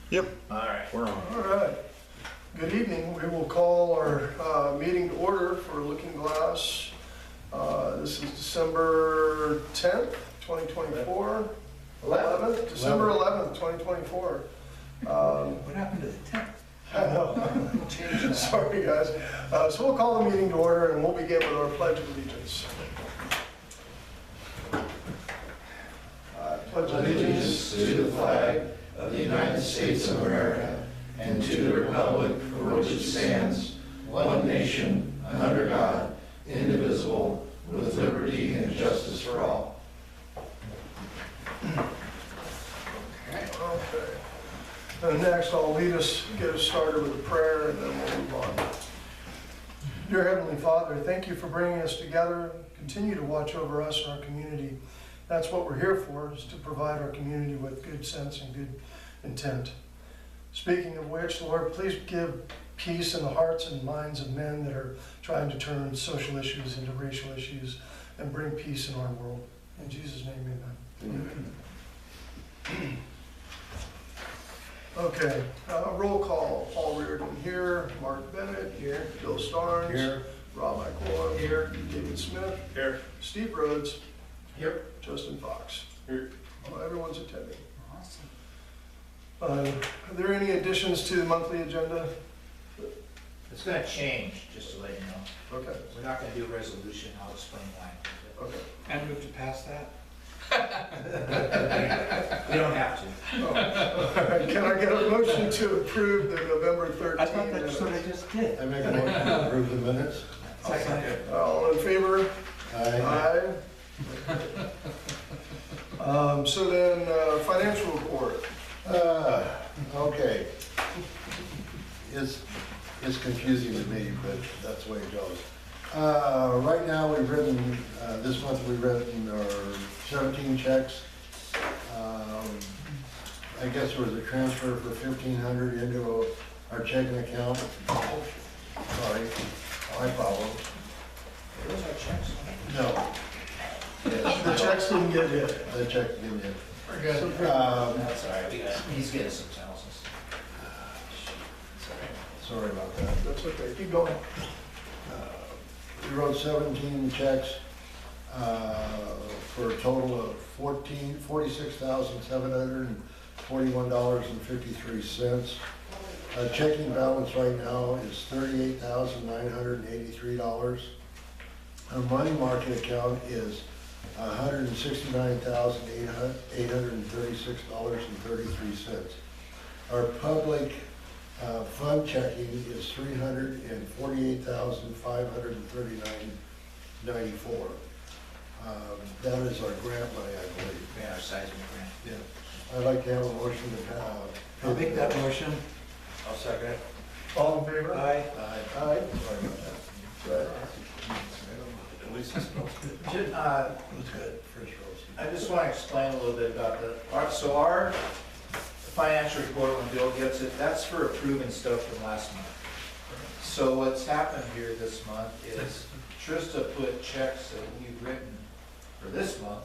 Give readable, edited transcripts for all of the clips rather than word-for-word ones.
Yep. All right. We're on. All right. Good evening. We will call our meeting to order for Lookingglass. This is December 10th, 2024. 11th? December 11th, 2024. What happened to the 10th? I know. Sorry, guys. So we'll call the meeting to order and we'll begin with our Pledge of Allegiance. I pledge Allegiance to the flag of the United States of America and to the republic for which it stands, one nation, under God, indivisible, with liberty and justice for all. Okay. And next, I'll get us started with a prayer and then we'll move on. Dear Heavenly Father, thank you for bringing us together. Continue to watch over us and our community. That's what we're here for, is to provide our community with good sense and good intent. Speaking of which, Lord, please give peace in the hearts and minds of men that are trying to turn social issues into racial issues and bring peace in our world. In Jesus' name, amen. Okay, roll call. Paul Reardon here, Mark Bennett here, Bill Starnes Here. Rob McCoy here, David Smith Here. Steve Rhodes Here. Justin Fox. Here. Well, everyone's attending. Awesome. Are there any additions to the monthly agenda? It's going to change, just to let you know. Okay, We're not going to do a resolution. I'll explain why. okay. And move to pass that? We don't have to. Oh, all right. Can I get a motion to approve the November 13th? I thought that's what I just did. I make a motion to approve the minutes. Second. All in favor? Aye. So then, financial report. Okay. It's confusing to me, but that's the way it goes. Right now, we've written, this month we've written our 17 checks. I guess there was a transfer for $1,500 into our checking account. Sorry, my problem. Those are checks. No. The checks didn't get hit. The check didn't get. We're good. That's all right. He's getting some towels. Sorry about that. That's okay, keep going. We wrote 17 checks for a total of $46,741.53. Checking balance right now is $38,983. Our money market account is $169,836.33. Our public fund checking is $348,539.94. That is our grant money, I believe. Yeah, our seismic grant. Yeah. I'd like to have a motion to I'll make that motion. I'll second it. All in favor? Aye. Aye. Sorry about that. At least it smells good. It was good, first roast. I just want to explain a little bit about our financial report, when Bill gets it, that's for approving stuff from last month. So what's happened here this month is Trista put checks that we've written for this month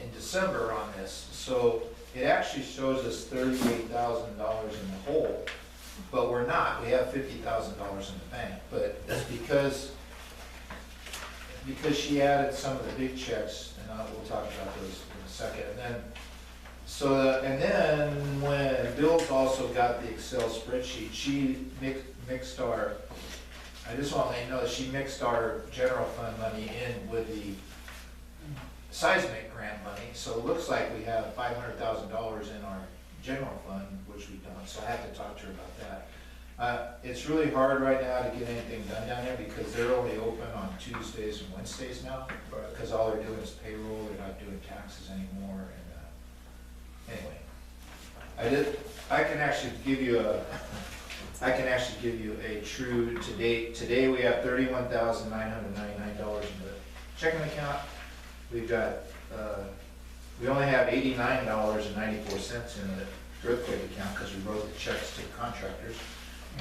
in December on this. So it actually shows us $38,000 in the hole, but we're not. We have $50,000 in the bank, but it's because she added some of the big checks, and we'll talk about those in a second. And then when Bill's also got the Excel spreadsheet, she mixed our, I just want to let you know that she mixed our general fund money in with the seismic grant money. So it looks like we have $500,000 in our general fund, which we don't. So I have to talk to her about that. It's really hard right now to get anything done down there because they're only open on Tuesdays and Wednesdays now. Because all they're doing is payroll, they're not doing taxes anymore. And anyway, I can actually give you a true to date. Today we have $31,999 in the checking account. We've got we only have $89.94 in the earthquake account because we wrote the checks to the contractors.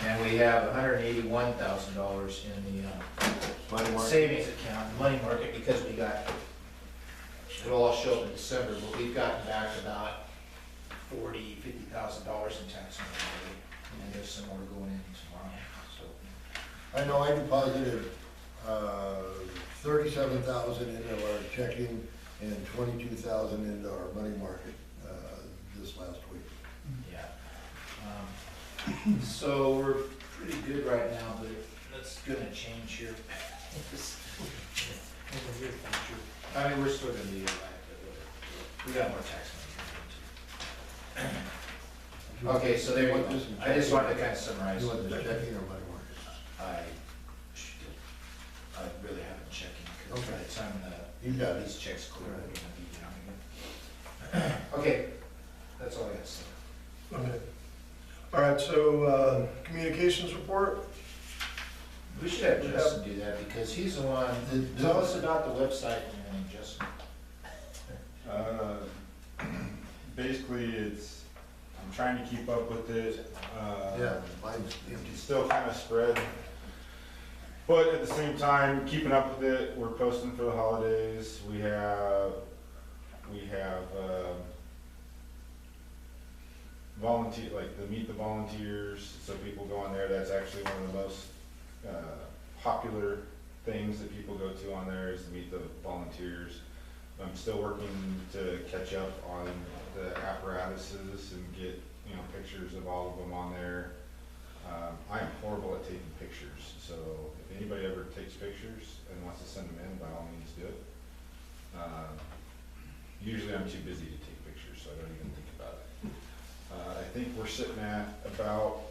And we have $181,000 in the savings account, money market, because we got, it'll all show up in December, but we've gotten back about $50,000 in tax money already, and there's some more going in tomorrow, so. I know I deposited, 37,000 into our checking and 22,000 into our money market, this last week. Yeah. So we're pretty good right now, but that's gonna change here. I mean, we're still gonna be alive, but we got more tax money coming in. Okay, so there you go. I just wanted to kind of summarize. You want the checking or money market? I really haven't been checking, because by the time You got it. these checks clear, we're gonna be down again. Okay, that's all I got to say. Okay. All right, so communications report? We should have Justin do that, because he's the one, tell us about the website and everything, Justin. Basically, I'm trying to keep up with it. Yeah, mine's empty. It's still kind of spread. But at the same time, keeping up with it, we're posting for the holidays. We have volunteer, like the Meet the Volunteers, so people go on there. That's actually one of the most popular things that people go to on there is to Meet the Volunteers. I'm still working to catch up on the apparatuses and get, pictures of all of them on there. I am horrible at taking pictures, so if anybody ever takes pictures and wants to send them in, by all means do it. Usually I'm too busy to take pictures, so I don't even think about it. I think we're sitting at about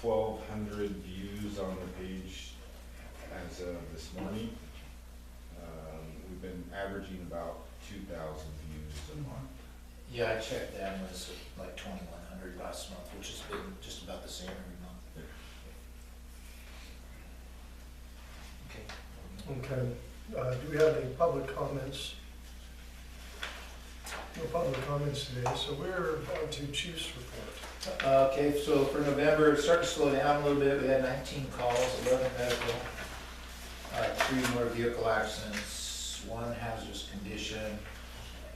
1,200 views on the page as of this morning. We've been averaging about 2,000 views a month. Yeah, I checked that, and it was like 2,100 last month, which has been just about the same every month. Okay. Okay. Do we have any public comments? No public comments today, so we're on to Chief's report. Okay, so for November, it's starting to slow down a little bit. We had 19 calls, 11 medical, 3 motor vehicle accidents, 1 hazardous condition.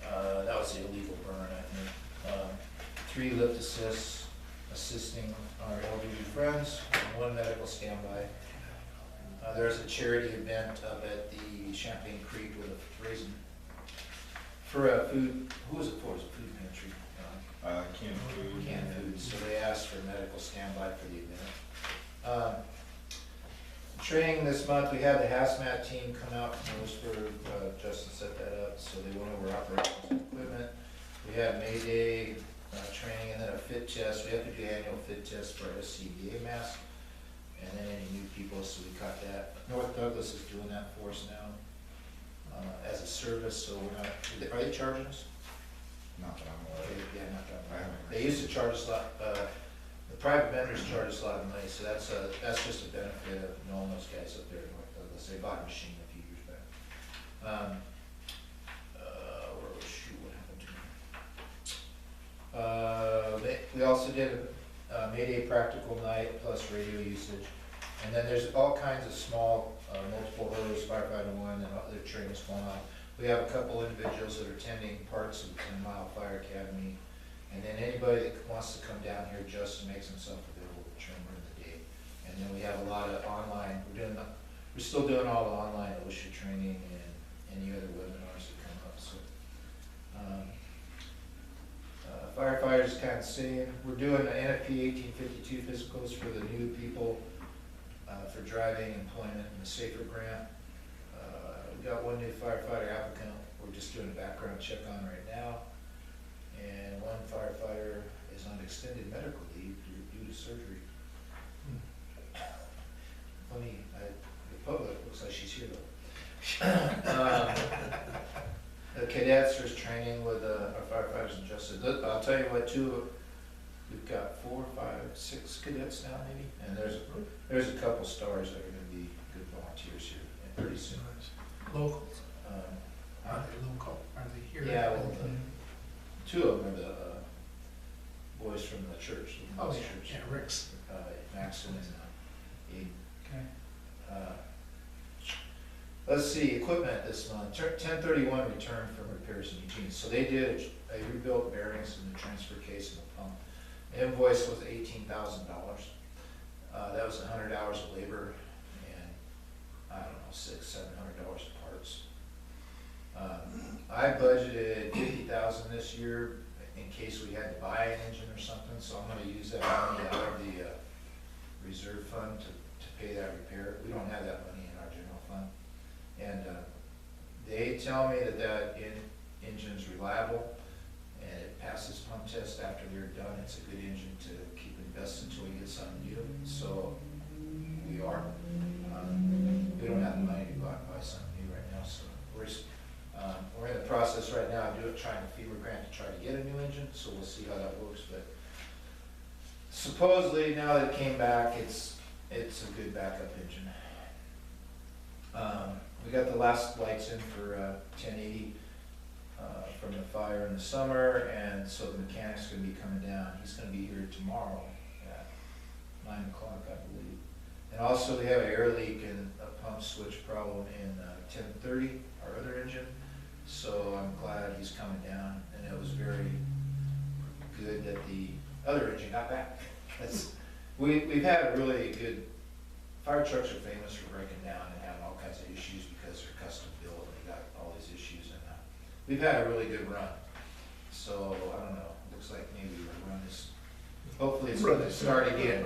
That was the illegal burn, I think. 3 lift assists, assisting our elderly friends, and 1 medical standby. There's a charity event up at the Champaign Creek with a raising for a food. Who was it for? It was a food pantry. Canned food. Canned food. So they asked for medical standby for the event. Training this month, we had the hazmat team come out from Lewisburg. Justin set that up, so they went over operations and equipment. We had May Day training, and then a fit test. We have to do annual fit test for our SCBA mask, and then any new people, so we got that. North Douglas is doing that for us now as a service, so we're not, are they charging us? Not that I'm aware of. Yeah, not that I much. haven't They used to charge us a lot, the private vendors charge us a lot of money, so that's just a benefit of knowing those guys up there in North Douglas. They bought a machine a few years back. What happened to me? We also did a Mayday practical night plus radio usage. And then there's all kinds of small, multiple hose, firefighter 1, and other trainings going on. We have a couple individuals that are attending parts of the 10 Mile Fire Academy. And then anybody that wants to come down here, Justin makes himself available to train during the day. And then we have a lot of online, we're still doing all the online OSHA training and any other webinars that come up, so. Firefighters kind of same. We're doing the NFP 1852 physicals for the new people for driving, employment, and the SAFER grant. We've got 1 new firefighter applicant we're just doing a background check on right now. And 1 firefighter is on extended medical leave due to surgery. Funny, the public looks like she's here though. The cadets, there's training with our firefighters and justice. I'll tell you what, we've got 4, 5, 6 cadets now maybe, and there's a couple stars that are gonna be good volunteers here pretty soon. Locals? Are they local? Are they here? Yeah, well, 2 of them are the boys from the church. The Oh, Moss yeah, church. yeah, Rick's. Maxon and Aiden. Okay. Let's see, equipment this month, 1031 returned from repairs in Eugene. So they did they rebuilt bearings in the transfer case and the pump. The invoice was $18,000. That was 100 hours of labor and, I don't know, $600–700 of parts. I budgeted $50,000 this year in case we had to buy an engine or something, so I'm gonna use that money out of the reserve fund to pay that repair. We don't have that money in our general fund. And they tell me that engine's reliable and it passes pump test after they're done. It's a good engine to keep invested until we get something new. So we are. We don't have the money to go out and buy something new right now, so we're in the process right now of trying to FEMA grant to try to get a new engine, so we'll see how that works. But supposedly now that it came back, it's a good backup engine. We got the last lights in for 1080 from the fire in the summer, and so the mechanic's gonna be coming down. He's gonna be here tomorrow at 9 o'clock, I believe. And also we have an air leak and a pump switch problem in 1030, our other engine. So I'm glad he's coming down, and it was very good that the other engine got back. Because we've had a really good, fire trucks are famous for breaking down and having all kinds of issues because they're custom built and they got all these issues, and we've had a really good run. So, I don't know, looks like maybe our run is, hopefully it's going to start again.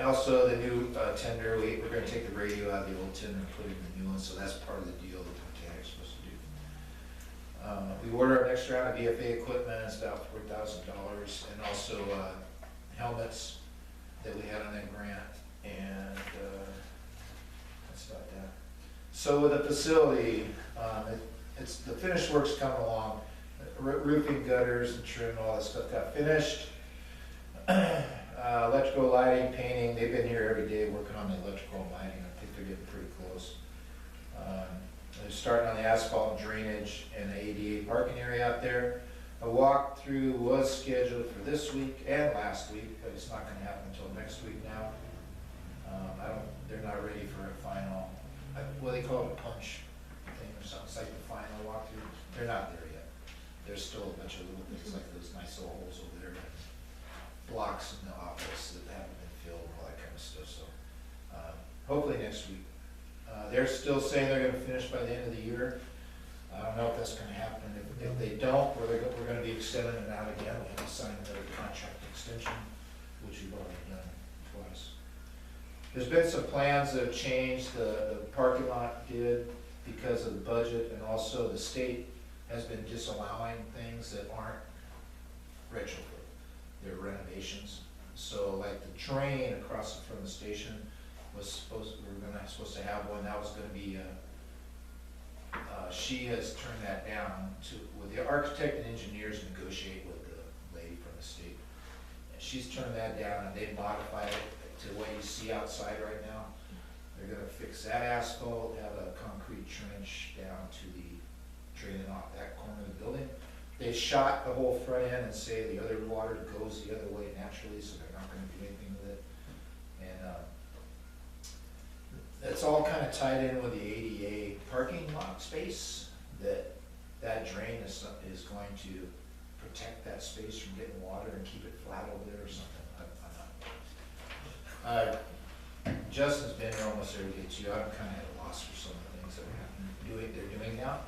Also, the new tender, we're going to take the radio out of the old tender and put it in the new one, so that's part of the deal that the mechanic's supposed to do. We ordered our next round of VFA equipment, it's about $4,000, and also helmets that we had on that grant, and that's about that. So with the facility, it's the finished work's coming along. Roofing, gutters, and trim, all that stuff got finished. Electrical, lighting, painting, they've been here every day working on the electrical and lighting. I think they're getting pretty close. They're starting on the asphalt and drainage and the ADA parking area out there. A walkthrough was scheduled for this week and last week, but it's not gonna happen until next week now. They're not ready for a final, what do they call it, a punch thing or something. It's like the final walkthrough. They're not there yet. There's still a bunch of little things like those nice little holes over there, blocks in the office that haven't been filled, all that kind of stuff. So hopefully next week. They're still saying they're gonna finish by the end of the year. I don't know if that's gonna happen. If they don't, we're gonna be extending it out again. We have to sign another contract extension, which we've already done twice. There's been some plans that have changed. The parking lot did because of the budget, and also the state has been disallowing things that aren't retrofit. They're renovations. So like the train across from the station was supposed to have one. That was gonna be she has turned that down with the architect and engineers negotiate with the lady from the state. And she's turned that down, and they modified it to what you see outside right now. They're gonna fix that asphalt, have a concrete trench down to the draining off that corner of the building. They shot the whole front end and say the other water goes the other way naturally, so they're not gonna do anything with it. And that's all kind of tied in with the ADA parking lot space, that drain is going to protect that space from getting water and keep it flat over there or something. I'm not. Justin's been here almost every day too. I'm kind of at a loss for some of the things that they're doing now.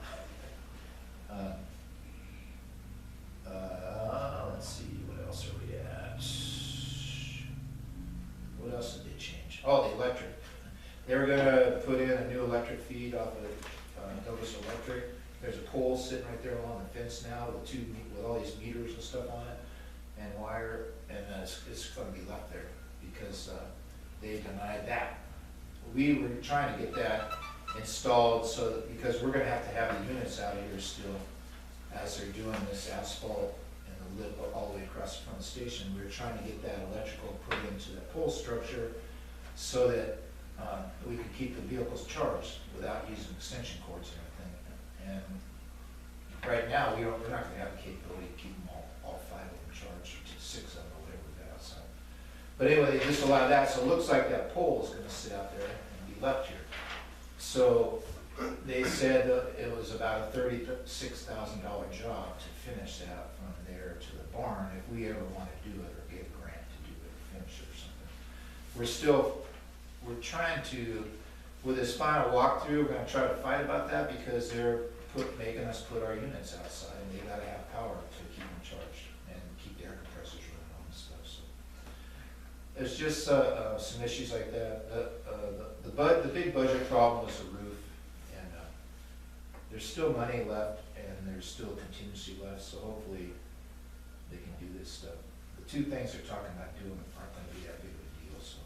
Let's see, what else are we at? What else did they change? Oh, the electric. They were gonna put in a new electric feed off of Douglas Electric. There's a pole sitting right there along the fence now with all these meters and stuff on it and wire, and it's gonna be left there because they denied that. We were trying to get that installed because we're gonna have to have the units out of here still as they're doing this asphalt and the lip all the way across the front of the station. We were trying to get that electrical put into the pole structure so that we could keep the vehicles charged without using extension cords and everything. And right now, we're not gonna have the capability to keep them all 5 of them charged, or 6 of them, or whatever we got outside. But anyway, they just allowed that, so it looks like that pole is gonna sit out there and be left here. So they said it was about a $36,000 job to finish that from there to the barn, if we ever want to do it or get a grant to do it, finish it or something. We're trying to, with this final walkthrough, we're gonna try to fight about that because they're making us put our units outside, and they gotta have power to keep them charged and keep the air compressors running on and stuff, so. There's just, some issues like that. The big budget problem was the roof, and, there's still money left, and there's still contingency left, so hopefully they can do this stuff. The two things they're talking about doing aren't gonna be that big of a deal, so.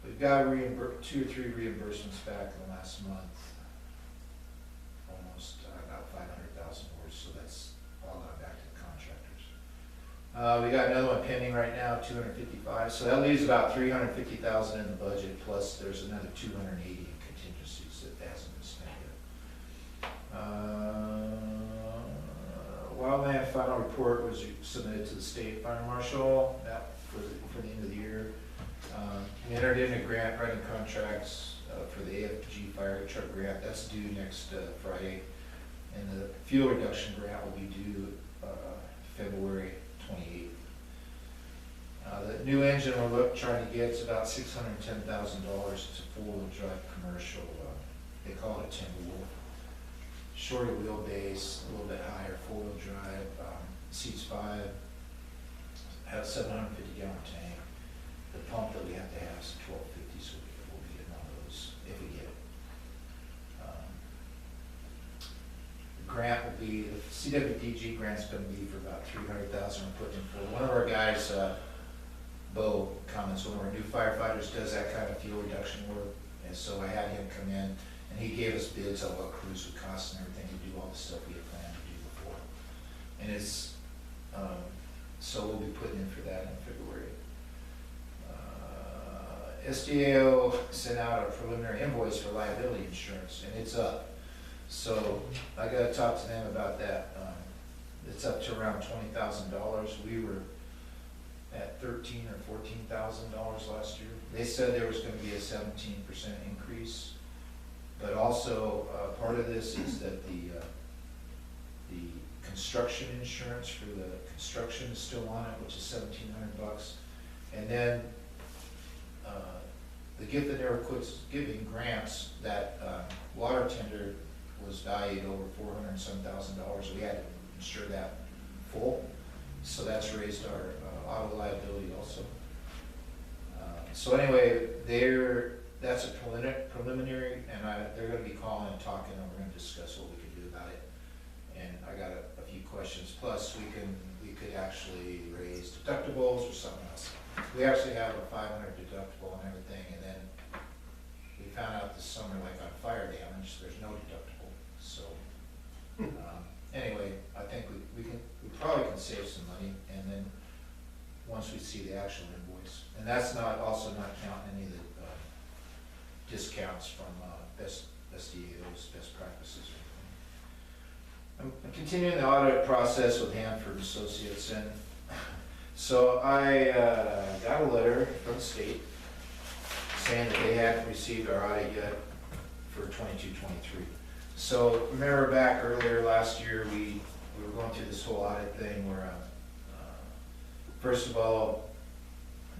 We've got 2 or 3 reimbursements back in the last month. Almost about 500,000 worth, so that's all gone back to the contractors. We got another one pending right now, 255, so that leaves about 350,000 in the budget, plus there's another 280 in contingencies that hasn't been spent yet. Wildland final report was submitted to the state fire marshal, that for the end of the year. We entered into grant writing contracts for the AFG fire truck grant, that's due next Friday. And the fuel reduction grant will be due February 28th. The new engine we're trying to get is about $610,000. It's a four-wheel drive commercial, they call it a Timberwolf. Shorter wheelbase, a little bit higher, four-wheel drive, seats 5, has a 750 gallon tank. The pump that we have to have is 1250, so we'll be getting all those if we get it. The grant will be, the CWDG grant's gonna be for about 300,000 we're putting in for. One of our guys, Bo Cummins, one of our new firefighters, does that kind of fuel reduction work. And so I had him come in, and he gave us bids on what crews would cost and everything to do all the stuff we had planned to do before. And it's, so we'll be putting in for that in February. SDAO sent out a preliminary invoice for liability insurance, and it's up. So I gotta talk to them about that. It's up to around $20,000. We were at $13,000 or $14,000 last year. They said there was gonna be a 17% increase, but also part of this is that the construction insurance for the construction is still on it, which is $1,700, and then the gift that never quits giving grants, that water tender was valued over $407,000. We had to insure that full, so that's raised our auto liability also. So anyway, that's a preliminary, and they're going to be calling and talking, and we're going to discuss what we can do about it. And I got a few questions. Plus, we could actually raise deductibles or something else. We actually have a $500 deductible and everything, and then we found out this summer, like on fire damage, there's no deductible. So anyway, I think we probably can save some money, and then once we see the actual invoice, and that's also not counting any of the discounts from best SDAO's best practices. I'm continuing the audit process with Hanford Associates, and so I got a letter from the state saying that they hadn't received our audit yet for 22-23. So remember back earlier last year, we were going through this whole audit thing where, first of all,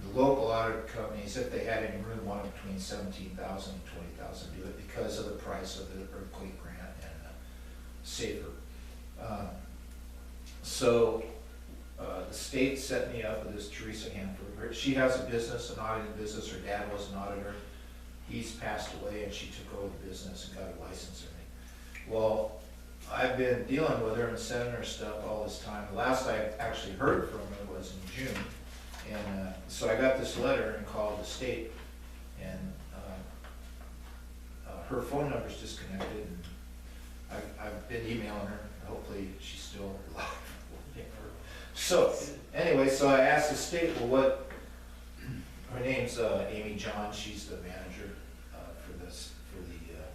the local audit companies, if they had any room, wanted between $17,000 and $20,000 to do it because of the price of the earthquake grant and safer. So the state set me up with this Teresa Hanford. She has a business, an auditing business. Her dad was an auditor. He's passed away, and she took over the business and got a license and everything. Well, I've been dealing with her and sending her stuff all this time. The last I actually heard from her was in June. And so I got this letter and called the state, and her phone number's disconnected. And I've been emailing her. Hopefully she's still alive. So anyway, so I asked the state, well, her name's Amy John. She's the manager for the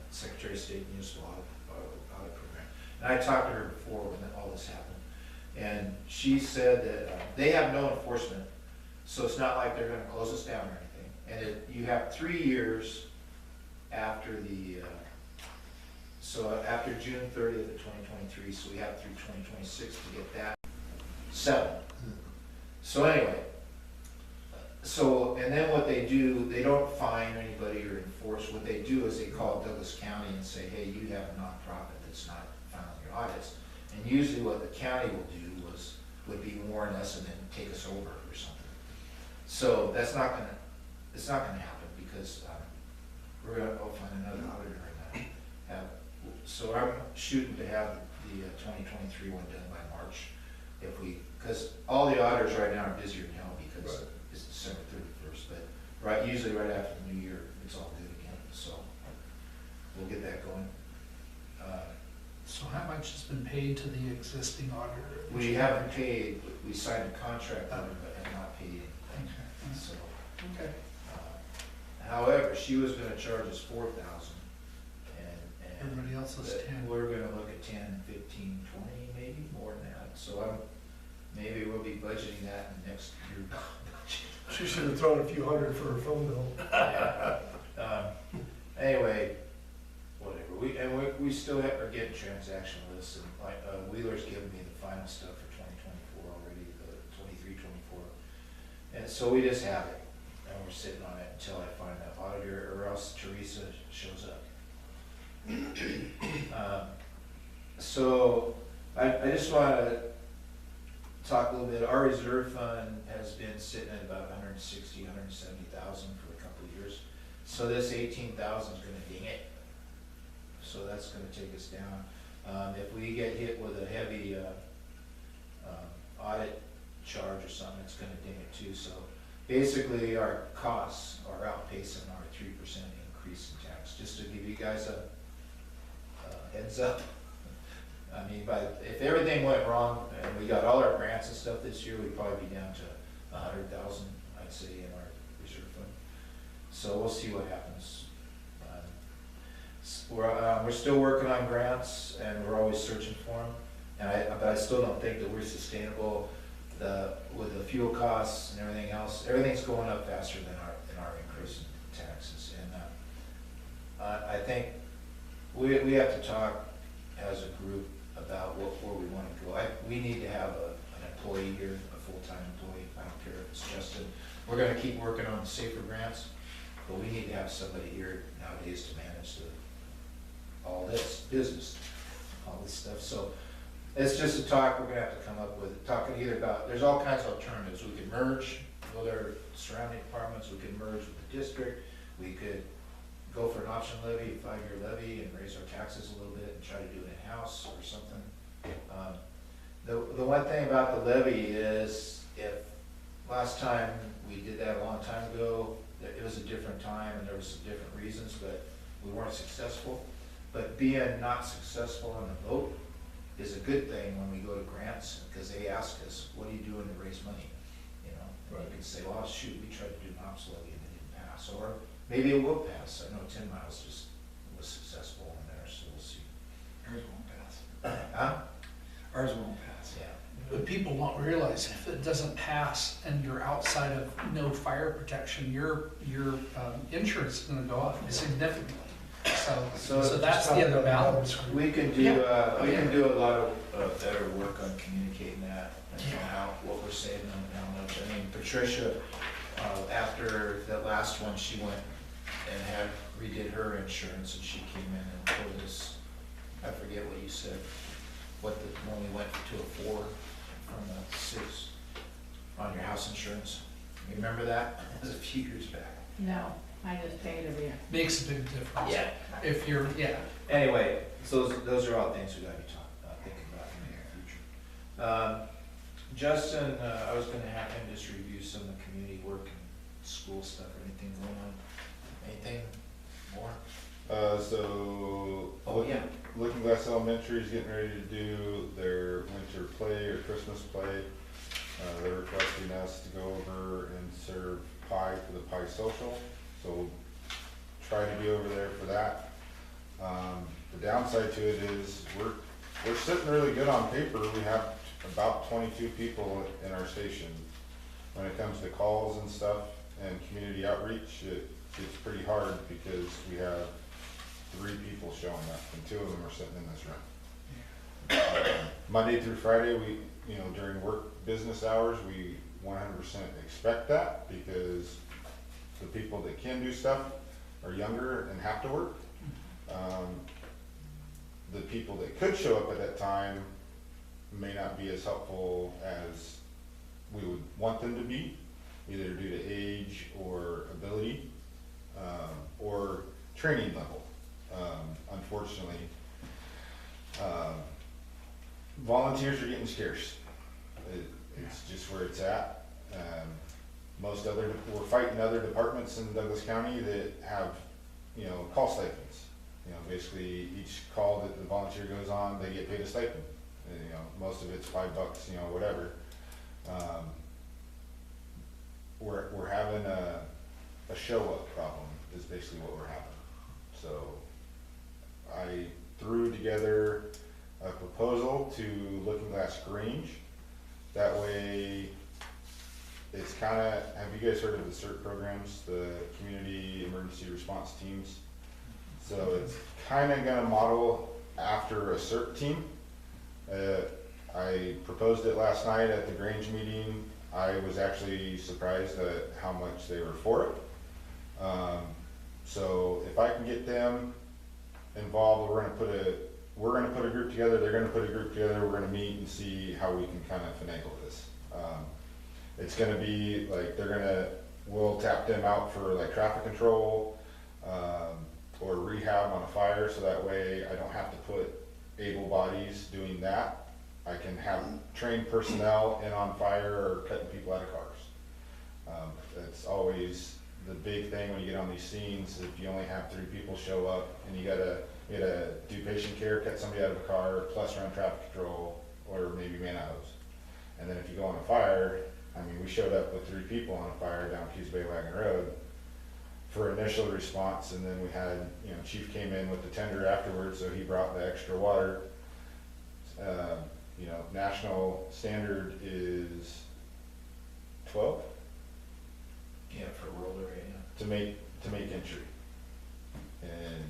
Secretary of State Municipal Audit Program. And I talked to her before when all this happened, and she said that they have no enforcement. So it's not like they're going to close us down or anything. And you have 3 years after after June 30th of 2023, so we have through 2026 to get that settled. So anyway, and then what they do, they don't fine anybody or enforce. What they do is they call Douglas County and say, hey, you have a nonprofit that's not filing your audits. And usually what the county will do would be warn us and then take us over or something. So it's not gonna happen because we're gonna go find another auditor and so I'm shooting to have the 2023 one done by March. Because all the auditors right now are busier than hell because it's December 31st, but usually right after the new year, it's all good again, so we'll get that going. So how much has been paid to the existing auditor? We haven't paid, we signed a contract with her, but have not paid anything, Okay. so. Okay. However, she was gonna charge us $4,000, and Everybody else is 10. we're gonna look at 10, 15, 20, maybe more than that, so maybe we'll be budgeting that in next year. She should have thrown a few hundred for her phone bill. Anyway, whatever, we still are getting transaction lists, and like, Wheeler's giving me the final stuff for 2024 already, the 23, 24. And so we just have it, and we're sitting on it until I find that auditor, or else Teresa shows up. So I just want to talk a little bit. Our reserve fund has been sitting at about 160, 170,000 for a couple of years. So this 18,000 is going to ding it. So that's going to take us down. If we get hit with a heavy audit charge or something, it's going to ding it too. So basically, our costs are outpacing our 3% increase in tax. Just to give you guys a heads up. I mean, if everything went wrong and we got all our grants and stuff this year, we'd probably be down to 100,000, I'd say, in our reserve fund. So we'll see what happens. We're still working on grants, and we're always searching for them. But I still don't think that we're sustainable with the fuel costs and everything else. Everything's going up faster than our increase in taxes. And I think we have to talk as a group about where we want to go. We need to have an employee here, a full-time employee. I don't care if it's Justin. We're going to keep working on safer grants, but we need to have somebody here nowadays to manage all this business, all this stuff. So it's just a talk we're going to have to come up with. Talking either about, there's all kinds of alternatives. We could merge with our surrounding departments. We could merge with the district. We could go for an option levy, a 5-year levy, and raise our taxes a little bit and try to do it in-house or something. The one thing about the levy is, if last time we did that a long time ago, it was a different time and there was some different reasons, but we weren't successful. But being not successful in the vote is a good thing when we go to grants, because they ask us, what are you doing to raise money? You know, and you can say, well, shoot, we tried to do an ops levy and it didn't pass. Or maybe it will pass. I know 10 Miles just was successful in there, so we'll see. Ours won't pass. Huh? Ours won't pass. Yeah. But people don't realize if it doesn't pass and you're outside of no fire protection, your insurance is gonna go up significantly. So that's the other balance. We can do a lot of better work on communicating that and what we're saving and how much. I mean, Patricia, after that last one, she went and redid her insurance, and she came in and told us, I forget what you said, when we went to a 4 from a 6 on your house insurance. You remember that? It was a few years back. No, I just paid every year. Makes a big difference. Yeah. If you're, Anyway, so those are all things we gotta be thinking about in the near future. Justin, I was gonna have him just review some of the community work and school stuff, or anything going on. Anything more? Lookingglass Elementary is getting ready to do their winter play or Christmas play. They're requesting us to go over and serve pie for the pie social, so we'll try to be over there for that. The downside to it is we're sitting really good on paper. We have about 22 people in our station. When it comes to calls and stuff and community outreach, it's pretty hard because we have 3 people showing up, and 2 of them are sitting in this room. Monday through Friday, during work business hours, we 100% expect that, because the people that can do stuff are younger and have to work. The people that could show up at that time may not be as helpful as we would want them to be, either due to age or ability, or training level. Unfortunately, volunteers are getting scarce. It's just where it's at. We're fighting other departments in Douglas County that have, call stipends. Basically each call that the volunteer goes on, they get paid a stipend. Most of it's $5, whatever. We're having a show up problem is basically what we're having. So I threw together a proposal to Lookingglass Grange. That way, it's kind of, have you guys heard of the CERT programs, the Community Emergency Response Teams? So it's kind of going to model after a CERT team. I proposed it last night at the Grange meeting. I was actually surprised at how much they were for it. So if I can get them involved, we're gonna put a group together, they're gonna put a group together, we're gonna meet and see how we can kind of finagle this. It's gonna be like, we'll tap them out for like traffic control, or rehab on a fire, so that way I don't have to put able bodies doing that. I can have trained personnel in on fire or cutting people out of cars. That's always the big thing when you get on these scenes. If you only have 3 people show up and you gotta do patient care, cut somebody out of a car, plus run traffic control, or maybe man a hose. And then if you go on a fire, we showed up with 3 people on a fire down Keys Bay Wagon Road for initial response, and then we had, Chief came in with the tender afterwards, so he brought the extra water. National standard is 12 Yeah, for rural area. to make entry. And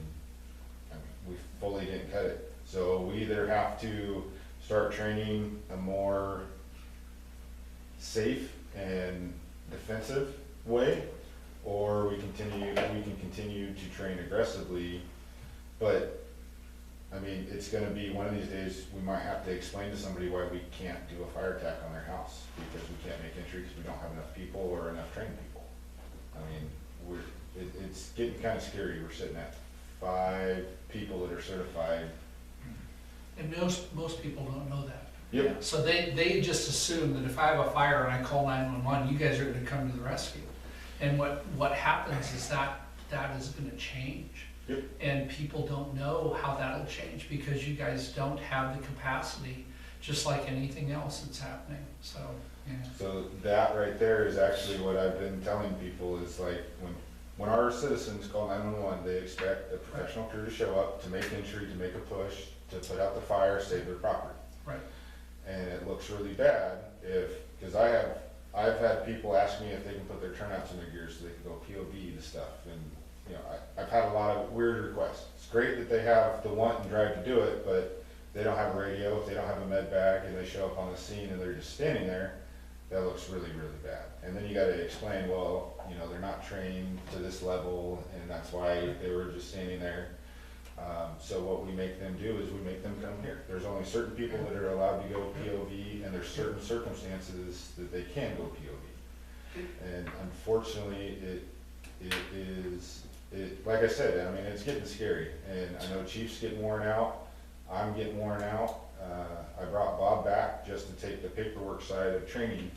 we fully didn't cut it. So we either have to start training a more safe and defensive way, or we can continue to train aggressively. But it's gonna be one of these days, we might have to explain to somebody why we can't do a fire attack on their house, because we can't make entry because we don't have enough people or enough trained people. It's getting kind of scary. We're sitting at 5 people that are certified. And most people don't know that. Yep. So they just assume that if I have a fire and I call 911, you guys are gonna come to the rescue. And what happens is that is gonna change. Yep. And people don't know how that'll change, because you guys don't have the capacity, just like anything else that's happening, so, yeah. So that right there is actually what I've been telling people is like, when our citizens call 911, they expect a professional crew to show up, to make entry, to make a push, to put out the fire, save their property. Right. And it looks really bad because I've had people ask me if they can put their turnouts in their gears so they can go POV to stuff. And I've had a lot of weird requests. It's great that they have the want and drive to do it, but they don't have a radio, if they don't have a med bag, and they show up on the scene and they're just standing there, that looks really, really bad. And then you gotta explain, well, they're not trained to this level, and that's why they were just standing there. So what we make them do is we make them come here. There's only certain people that are allowed to go POV, and there's certain circumstances that they can go POV. And unfortunately, it is, like I said, it's getting scary, and I know Chief's getting worn out, I'm getting worn out. I brought Bob back just to take the paperwork side of training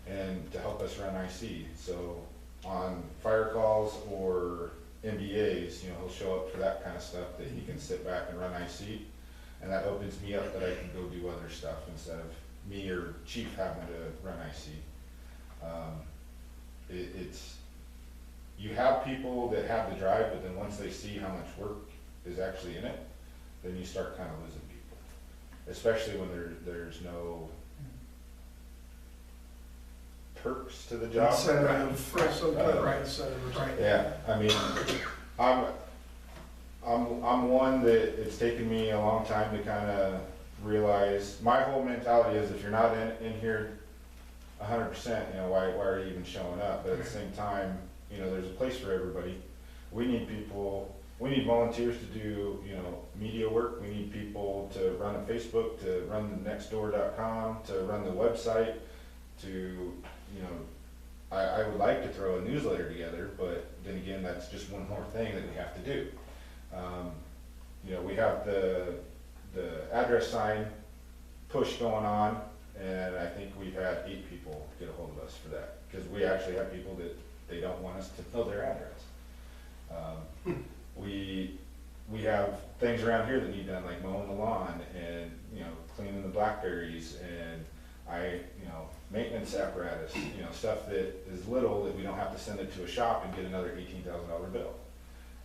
and to help us run IC. So on fire calls or MBAs, he'll show up for that kind of stuff, that he can sit back and run IC, and that opens me up that I can go do other stuff instead of me or Chief having to run IC. You have people that have the drive, but then once they see how much work is actually in it, then you start kind of losing people, especially when there's no perks to the job. Incentive, some kind of Right. incentive. Right. Yeah, I'm one that it's taken me a long time to kind of realize, my whole mentality is if you're not in here 100%, you know, why are you even showing up? But at the same time, you know, there's a place for everybody. We need people, we need volunteers to do, you know, media work. We need people to run a Facebook, to run the nextdoor.com, to run the website, to, you know, I would like to throw a newsletter together, but then again, that's just one more thing that we have to do. You know, we have the address sign push going on, and I think we've had 8 people get a hold of us for that, because we actually have people that they don't want us to know their address. We have things around here that need done, like mowing the lawn and, you know, cleaning the blackberries and you know, maintenance apparatus, you know, stuff that is little that we don't have to send it to a shop and get another $18,000 bill.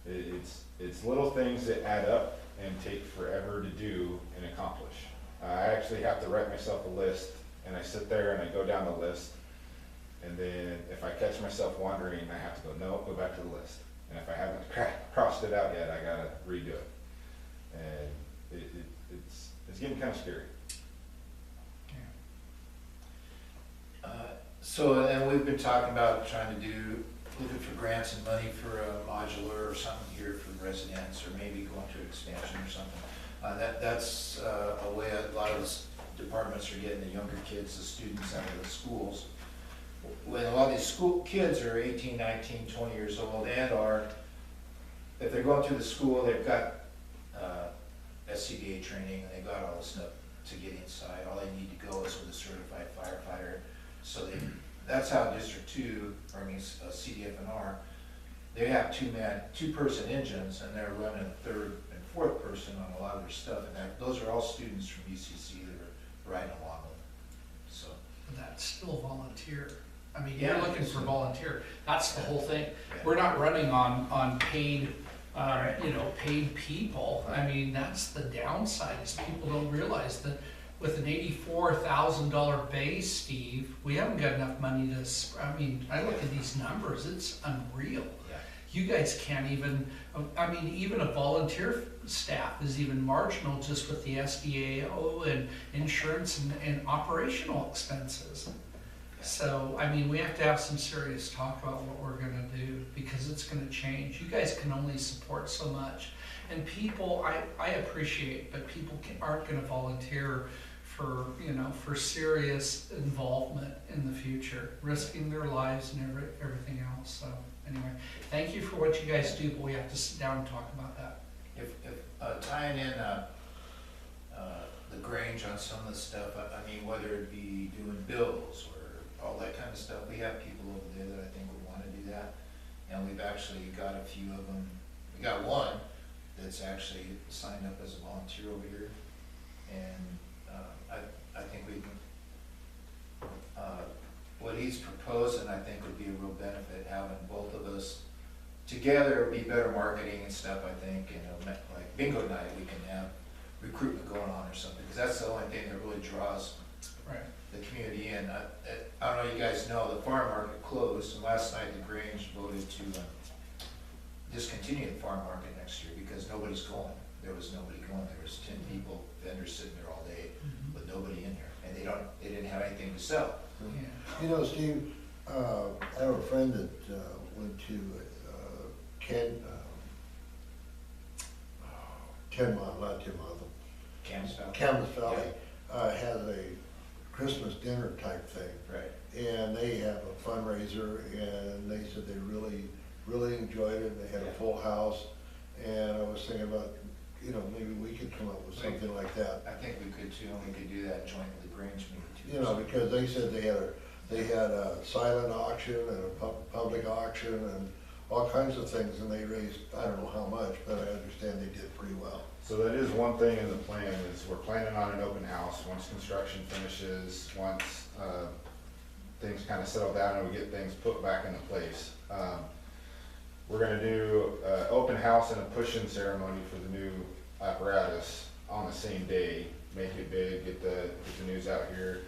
It's little things that add up and take forever to do and accomplish. I actually have to write myself a list, and I sit there and I go down the list, and then if I catch myself wandering, I have to go, no, go back to the list. And if I haven't crossed it out yet, I gotta redo it. And it's getting kind of scary. So, and we've been talking about looking for grants and money for a modular or something here for residents, or maybe going to expansion or something. That's a way a lot of the departments are getting the younger kids, the students out of the schools. When a lot of these school kids are 18, 19, 20 years old and if they're going through the school, they've got SCBA training, and they've got all this stuff to get inside. All they need to go is with a certified firefighter. So that's how District 2, or I mean CDF&R, they have two-person engines, and they're running a third and fourth person on a lot of their stuff. And those are all students from UCC that are riding along with them. So That's still volunteer. I mean, Yeah. you're looking for volunteer. That's the whole thing. Yeah. We're not running on paid, you know, paid people. I mean, that's the downside, is people don't realize that with an $84,000 base, Steve, we haven't got enough money to, I mean, I look at these numbers, it's unreal. yeah. You guys can't even, I mean, even a volunteer staff is even marginal just with the SDAO and insurance and operational expenses. So, I mean, we have to have some serious talk about what we're gonna do, because it's gonna change. You guys can only support so much. And people, I appreciate, but people aren't gonna volunteer for, you know, for serious involvement in the future, risking their lives and everything else. So, anyway, thank you for what you guys do, but we have to sit down and talk about that. If tying in the Grange on some of the stuff, I mean, whether it be doing bills or all that kind of stuff, we have people over there that I think would want to do that. And we've actually got a few of them. We got one that's actually signed up as a volunteer over here. And I think we can, what he's proposing, I think would be a real benefit, having both of us together. Would be better marketing and stuff, I think. You know, like bingo night, we can have recruitment going on or something, because that's the only thing that really draws the community in. I don't know, you guys know, the farm market closed, and last night the Grange voted to discontinue the farm market next year because nobody's going. There was nobody going. There was 10 people, vendors sitting there all day with nobody in there, and they didn't have anything to sell. Yeah. You know, Steve, I have a friend that went to Camas Valley, has a Christmas dinner type thing. Right. And they have a fundraiser, and they said they really enjoyed it. They had a full house, and I was thinking about, you know, maybe we could come up with something like that. I think we could too, and we could do that jointly with the Grange meeting too. You know, because they said they had a silent auction and a public auction and all kinds of things, and they raised, I don't know how much, but I understand they did pretty well. So that is one thing in the plan, is we're planning on an open house once construction finishes, once things kind of settle down and we get things put back into place. We're gonna do an open house and a push-in ceremony for the new apparatus on the same day, make it big, get the news out here.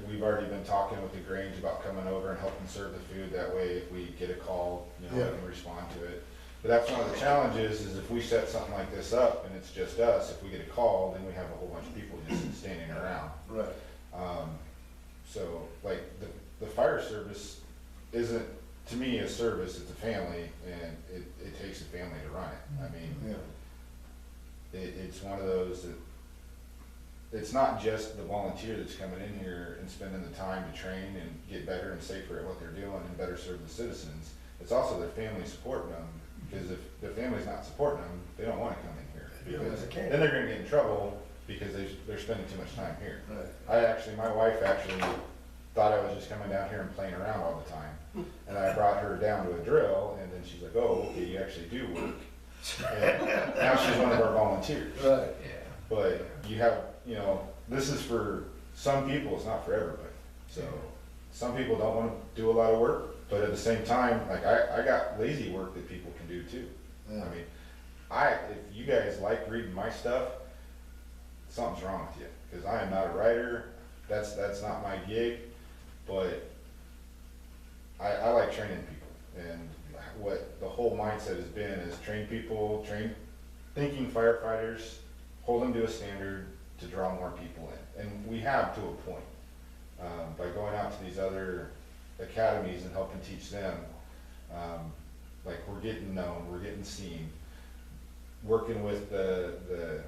We've already been talking with the Grange about coming over and helping serve the food. That way, if we get a call, you know, we can respond to it. But that's one of the challenges, is if we set something like this up and it's just us, if we get a call, then we have a whole bunch of people just standing around. Right. So, like, the fire service isn't, to me, a service, it's a family, and it takes a family to run it. I mean, Yeah. it's one of those that, it's not just the volunteer that's coming in here and spending the time to train and get better and safer at what they're doing and better serve the citizens. It's also their family supporting them, because if their family's not supporting them, they don't wanna come in here. Because then they're gonna get in trouble because they're spending too much time here. Right. My wife actually thought I was just coming down here and playing around all the time. And I brought her down to a drill, and then she's like, oh, okay, you actually do work. And now she's one of our volunteers. Right. Yeah. But you have, this is for some people, it's not for everybody. So, some people don't wanna do a lot of work, but at the same time, like, I got lazy work that people can do too. Yeah. I mean, if you guys like reading my stuff, something's wrong with you, because I am not a writer, that's not my gig, but I like training people, and what the whole mindset has been is train people, train thinking firefighters, hold them to a standard to draw more people in, and we have to a point. By going out to these other academies and helping teach them, like, we're getting known, we're getting seen, working with the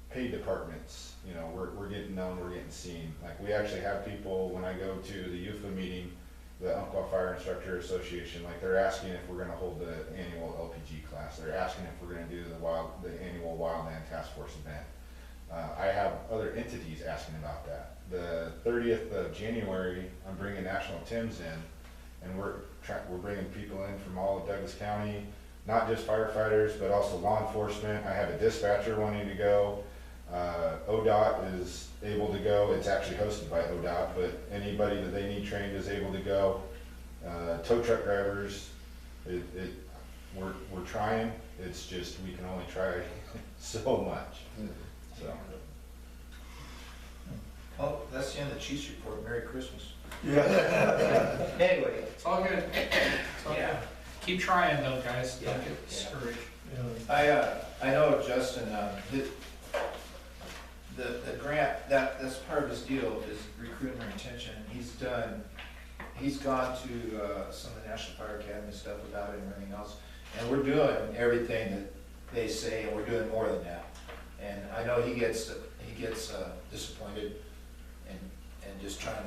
paid departments, we're getting known, we're getting seen. Like, we actually have people, when I go to the UFA meeting, the Umpqua Fire Instructor Association, like, they're asking if we're gonna hold the annual LPG class, they're asking if we're gonna do the annual Wildland Task Force event. I have other entities asking about that. The 30th of January, I'm bringing National Tims in, and we're bringing people in from all of Douglas County, not just firefighters, but also law enforcement. I have a dispatcher wanting to go. ODOT is able to go. It's actually hosted by ODOT, but anybody that they need trained is able to go. Tow truck drivers, we're trying. It's just, we can only try so much. So. Oh, that's the end of the Chiefs report. Merry Christmas. Yeah. Anyway, It's all good. It's all good. Keep trying though, guys. Don't get discouraged. I know Justin, the grant, that's part of his deal, is recruitment and retention, and he's gone to some of the National Fire Academy stuff about it and everything else, and we're doing everything that they say, and we're doing more than that. And I know he gets disappointed and just trying to,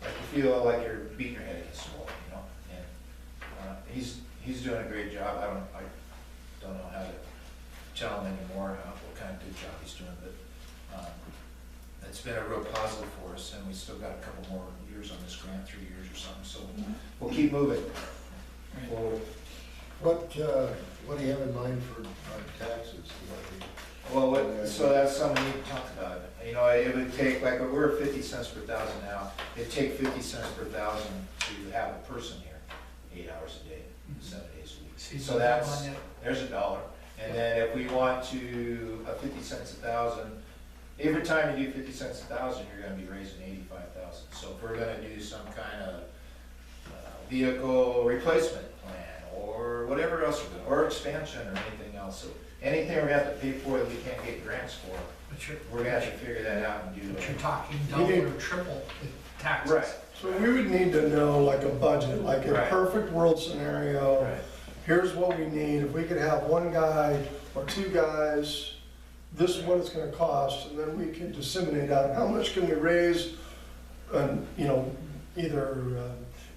like, you feel like you're beating your head against the wall, and he's doing a great job. I don't know how to tell him anymore what kind of good job he's doing, but it's been a real positive for us, and we still got a couple more years on this grant, 3 years or something, so we'll keep moving forward. What do you have in mind for taxes? Well, so that's something we need to talk about. It would take, like, we're at 50 cents per thousand now. It'd take 50 cents per thousand to have a person here, 8 hours a day, 7 days a week. So there's $1. And then if we want to, 50 cents a thousand, every time you do 50 cents a thousand, you're gonna be raising 85,000. So if we're gonna do some kind of vehicle replacement plan, or whatever else we're doing, or expansion, or anything else. So anything we have to pay for that we can't get grants for, we're gonna have to figure that out and do. But you're talking double or triple the taxes. Right. So we would need to know, like, a budget, like a Right. perfect world scenario. Right. Here's what we need. If we could have one guy or two guys, this is what it's gonna cost, and then we can disseminate out how much can we raise, either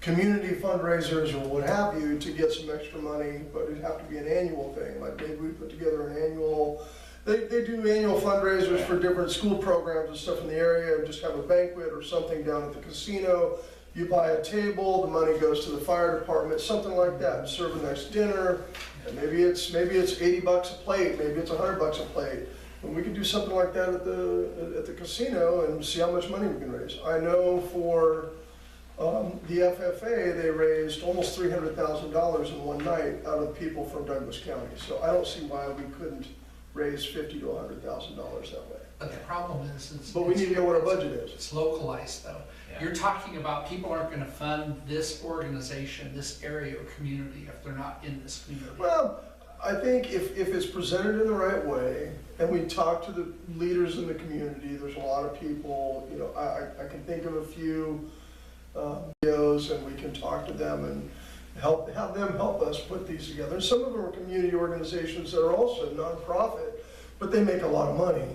community fundraisers or what have you, to get some extra money, but it'd have to be an annual thing. Like, maybe we put together an annual, they do annual fundraisers for different school programs and stuff in the area, and just have a banquet or something down at the casino. You buy a table, the money goes to the fire department, something like that, serve a nice dinner, and maybe it's $80 a plate, maybe it's $100 a plate. And we could do something like that at the casino and see how much money we can raise. I know for the FFA, they raised almost $300,000 in one night out of people from Douglas County. So I don't see why we couldn't raise $50,000 to $100,000 that way. But the problem is, But we need to know what our budget is. it's localized though. Yeah. You're talking about people aren't gonna fund this organization, this area or community if they're not in this community. Well, I think if it's presented in the right way, and we talk to the leaders in the community, there's a lot of people, you know, I can think of a few videos, and we can talk to them and have them help us put these together. And some of them are community organizations that are also nonprofit, but they make a lot of money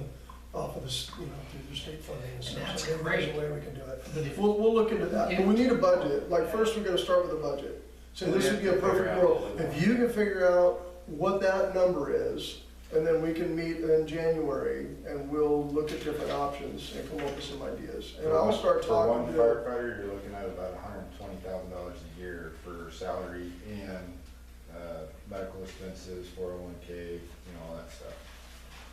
off of this, you know, through their state funding and stuff. That's So there's great. a way we can do it. But if- We'll look into that, but we need a budget. Like, first, we gotta start with a budget. So this would be a perfect world. If you can figure out what that number is, and then we can meet in January, and we'll look at different options and come up with some ideas. And I'll start For talking one to, firefighter, you're looking at about $120,000 a year for salary and, medical expenses, 401K, you know, all that stuff.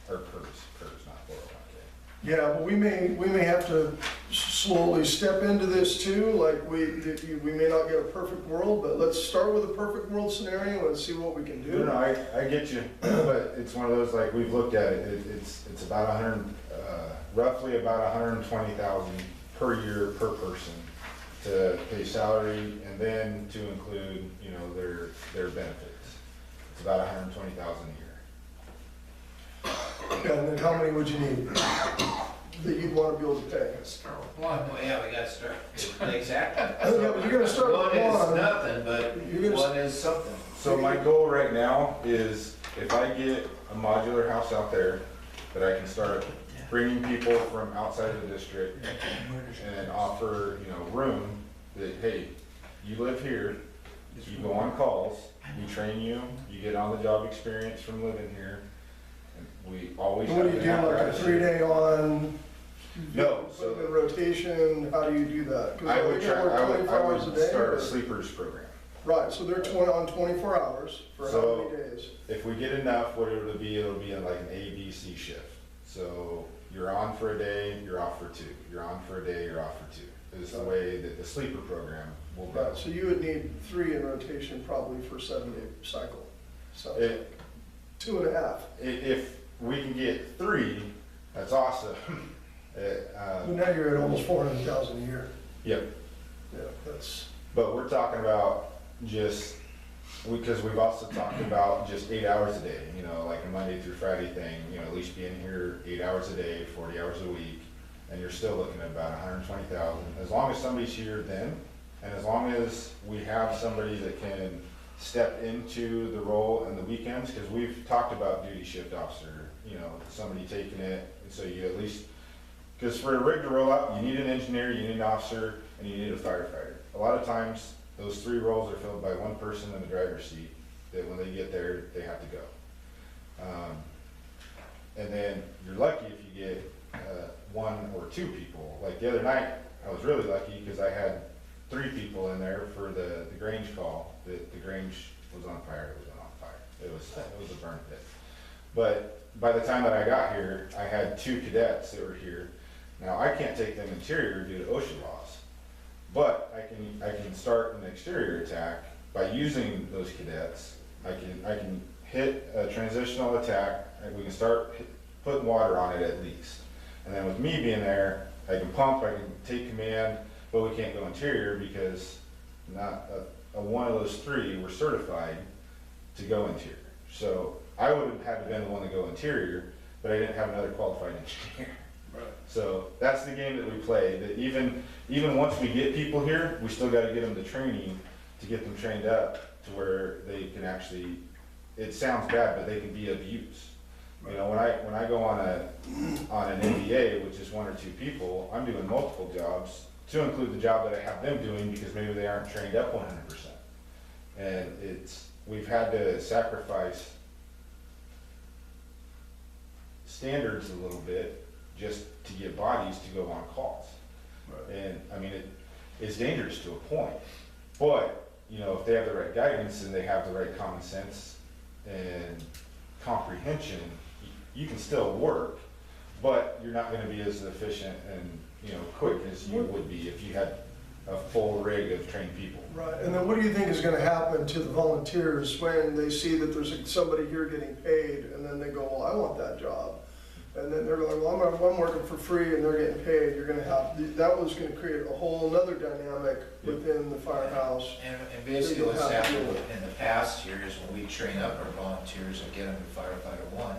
Or PERS, not 401K. yeah, but we may have to slowly step into this too, like we may not get a perfect world, but let's start with a perfect world scenario and see what we can do. No, I get you, but it's one of those, like, we've looked at it, it's about roughly about 120,000 per year per person to pay salary, and then to include, you know, their benefits. It's about 120,000 a year. And then how many would you need that you'd want to be able to pay? Start with one. Well, yeah, we gotta start, exactly. Yeah, but you're gonna start with One is one. nothing, but You're gonna one is something. So my goal right now is, if I get a modular house out there, that I can start bringing people from outside of the district and offer, you know, room, that, hey, you live here, you go on calls, we train you, you get on the job experience from living here. And we always What do have you do, an like a apparatus. 3-day on? No, Put so them in rotation, how do you do that? 'Cause I are would they try, gonna work I 24 hours a would day, start or- a sleepers program. Right, so they're on 24 hours for how So- many days? If we get enough, what it'll be in like an A, B, C shift. So you're on for a day, you're off for 2. You're on for a day, you're off for 2. Is the way that the sleeper program will go. Right, so you would need 3 in rotation probably for a 7-day cycle. So It- 2.5. If we can get 3, that's awesome. But now you're at almost 400,000 a year. Yep, Yeah, that's, but we're talking about just, because we've also talked about just 8 hours a day, you know, like a Monday through Friday thing, you know, at least being here 8 hours a day, 40 hours a week, and you're still looking at about 120,000. As long as somebody's here then, and as long as we have somebody that can step into the role in the weekends, because we've talked about duty shift officer, you know, somebody taking it, and so you at least, because for a rig to roll up, you need an engineer, you need an officer, and you need a firefighter. A lot of times, those 3 roles are filled by one person in the driver's seat, that when they get there, they have to go. And then you're lucky if you get 1 or 2 people. Like the other night, I was really lucky because I had 3 people in there for the Grange call. The Grange was on fire, it was on fire. It was a burn pit. But by the time that I got here, I had 2 cadets that were here. Now, I can't take them interior due to OSHA laws, but I can start an exterior attack by using those cadets. I can hit a transitional attack, and we can start putting water on it at least. And then with me being there, I can pump, I can take command, but we can't go interior because not one of those 3 were certified to go interior. So I would have had to been the one to go interior, but I didn't have another qualified engineer. right. So that's the game that we play, that even once we get people here, we still gotta get them the training to get them trained up to where they can actually, it sounds bad, but they can be of use. You know, when I go on an MBA, which is 1 or 2 people, I'm doing multiple jobs, to include the job that I have them doing, because maybe they aren't trained up 100%. And we've had to sacrifice standards a little bit just to get bodies to go on calls. Right. And, I mean, it's dangerous to a point, but, you know, if they have the right guidance and they have the right common sense and comprehension, you can still work, but you're not gonna be as efficient and, you know, quick as you would be if you had a full rig of trained people. Right, and then what do you think is gonna happen to the volunteers when they see that there's somebody here getting paid, and then they go, well, I want that job? and then they're going, well, I'm working for free and they're getting paid, you're gonna have, that was gonna create a whole nother dynamic within the firehouse. And basically what's happened in the past year is when we train up our volunteers and get them to firefighter one,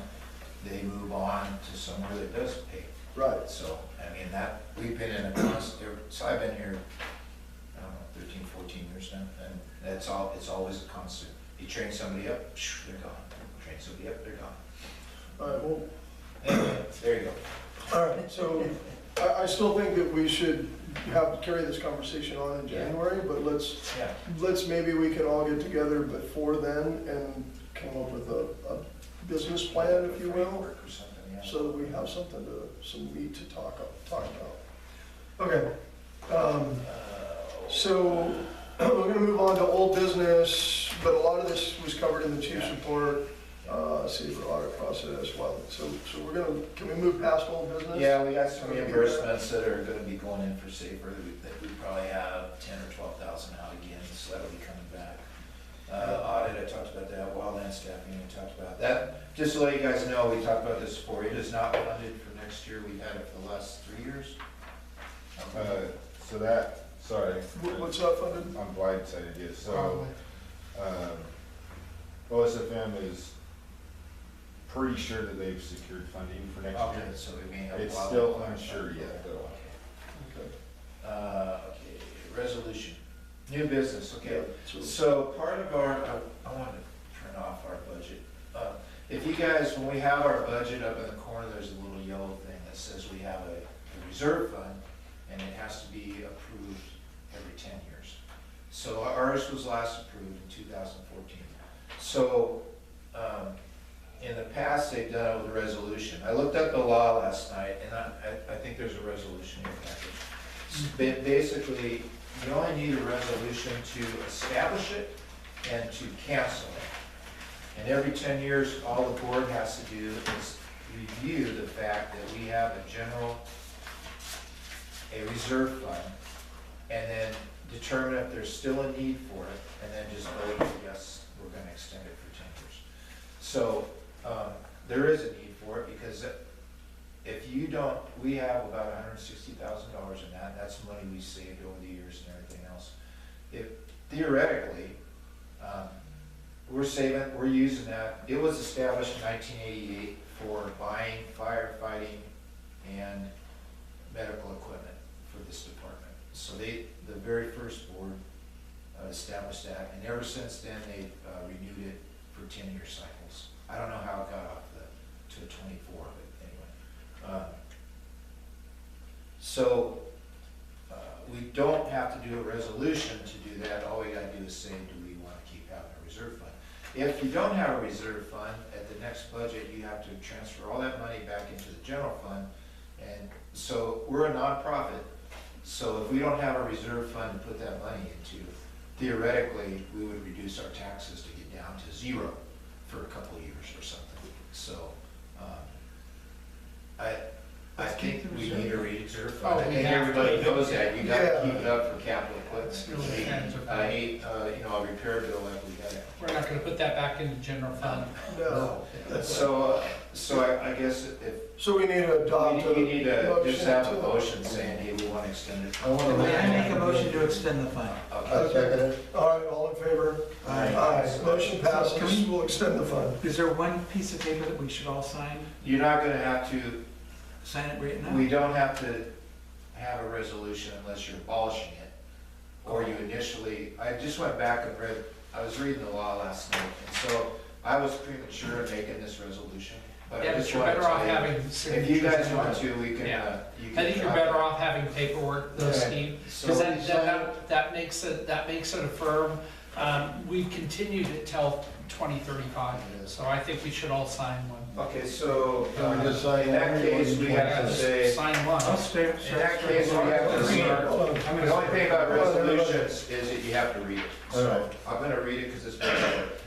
they move on to somewhere that does pay. Right. So, I mean, that, we've been in a constant, so I've been here, I don't know, 13, 14 years now, and it's always a constant. You train somebody up, they're gone. Train somebody up, they're gone. All right, well, Anyway, there you go. all right, so I still think that we should carry this conversation on in January, but Yeah. maybe we can all get together before then and come up with a business plan, if you will, Framework or something, yeah. so that we have some meat to talk about. Okay, so we're gonna move on to old business, but a lot of this was covered in the chief's report, safer audit process, well, so we're gonna, can we move past old business? Yeah, we got some reimbursements that are gonna be going in for safer, that we probably have 10 or 12,000 out again, so that'll be coming back. Audit, I talked about that, wildland staffing, we talked about that. Just to let you guys know, we talked about this before, it is not funded for next year, we've had it for the last 3 years. So that, sorry. What's that funded? I'm blindsided, yes, so, OSFM is pretty sure that they've secured funding for next Okay, year. so we may have. It's wildland still plan. unsure yet, though. Okay, resolution, new business, okay. So- So part of our, I wanted to turn off our budget. If you guys, when we have our budget up in the corner, there's a little yellow thing that says we have a reserve fund, and it has to be approved every 10 years. So ours was last approved in 2014. So, in the past, they've done it with a resolution. I looked up the law last night, and I think there's a resolution in the package. Basically, you only need a resolution to establish it and to cancel it. And every 10 years, all the board has to do is review the fact that we have a reserve fund, and then determine if there's still a need for it, and then just vote, yes, we're gonna extend it for 10 years. So, there is a need for it, because if you don't, we have about $160,000 in that, that's money we saved over the years and everything else. If theoretically, we're using that, it was established in 1988 for buying firefighting and medical equipment for this department. So the very first board established that, and ever since then, they've renewed it for 10-year cycles. I don't know how it got off to 24, but anyway. So, we don't have to do a resolution to do that, all we gotta do is say, do we wanna keep having a reserve fund? If you don't have a reserve fund, at the next budget, you have to transfer all that money back into the general fund, and so we're a nonprofit, so if we don't have a reserve fund to put that money into, theoretically, we would reduce our taxes to get down to 0 for a couple of years or something. So, I think we need a reserve fund. Oh, I we think have to. everybody knows that, you gotta Yeah. keep it up for capital That's the equipment. only kinds of- I need, a repair bill like we got it. We're not gonna put that back in the general fund. No. So I guess if, So we need to adopt a we need to just have a to- motion saying, hey, we want to extend it. May I make a motion to extend the fund? Okay. All right, all in favor? Aye. Motion passes, Can we- we'll extend the fund. Is there one piece of paper that we should all sign? You're not gonna have to, Sign it right now? we don't have to have a resolution unless you're abolishing it. Or you initially, I just went back and read, I was reading the law last night, and so I was premature in making this resolution. But Yeah, I but just you're wanted to better off tell you, having if signatures. you guys than want not. to, we can, Yeah. you I can. think you're drop better it. off having paperwork, though, Okay. Steve, So because we sign- that makes it a firm. We continued it till 2035, so I think we should all sign one. Okay, so, Can we just sign in that one? case, we have to say, Sign one. I'll stay. in that case, we have to read. Hold on. The only thing about resolutions is that you have to read it. All So right. I'm gonna read it because it's very short.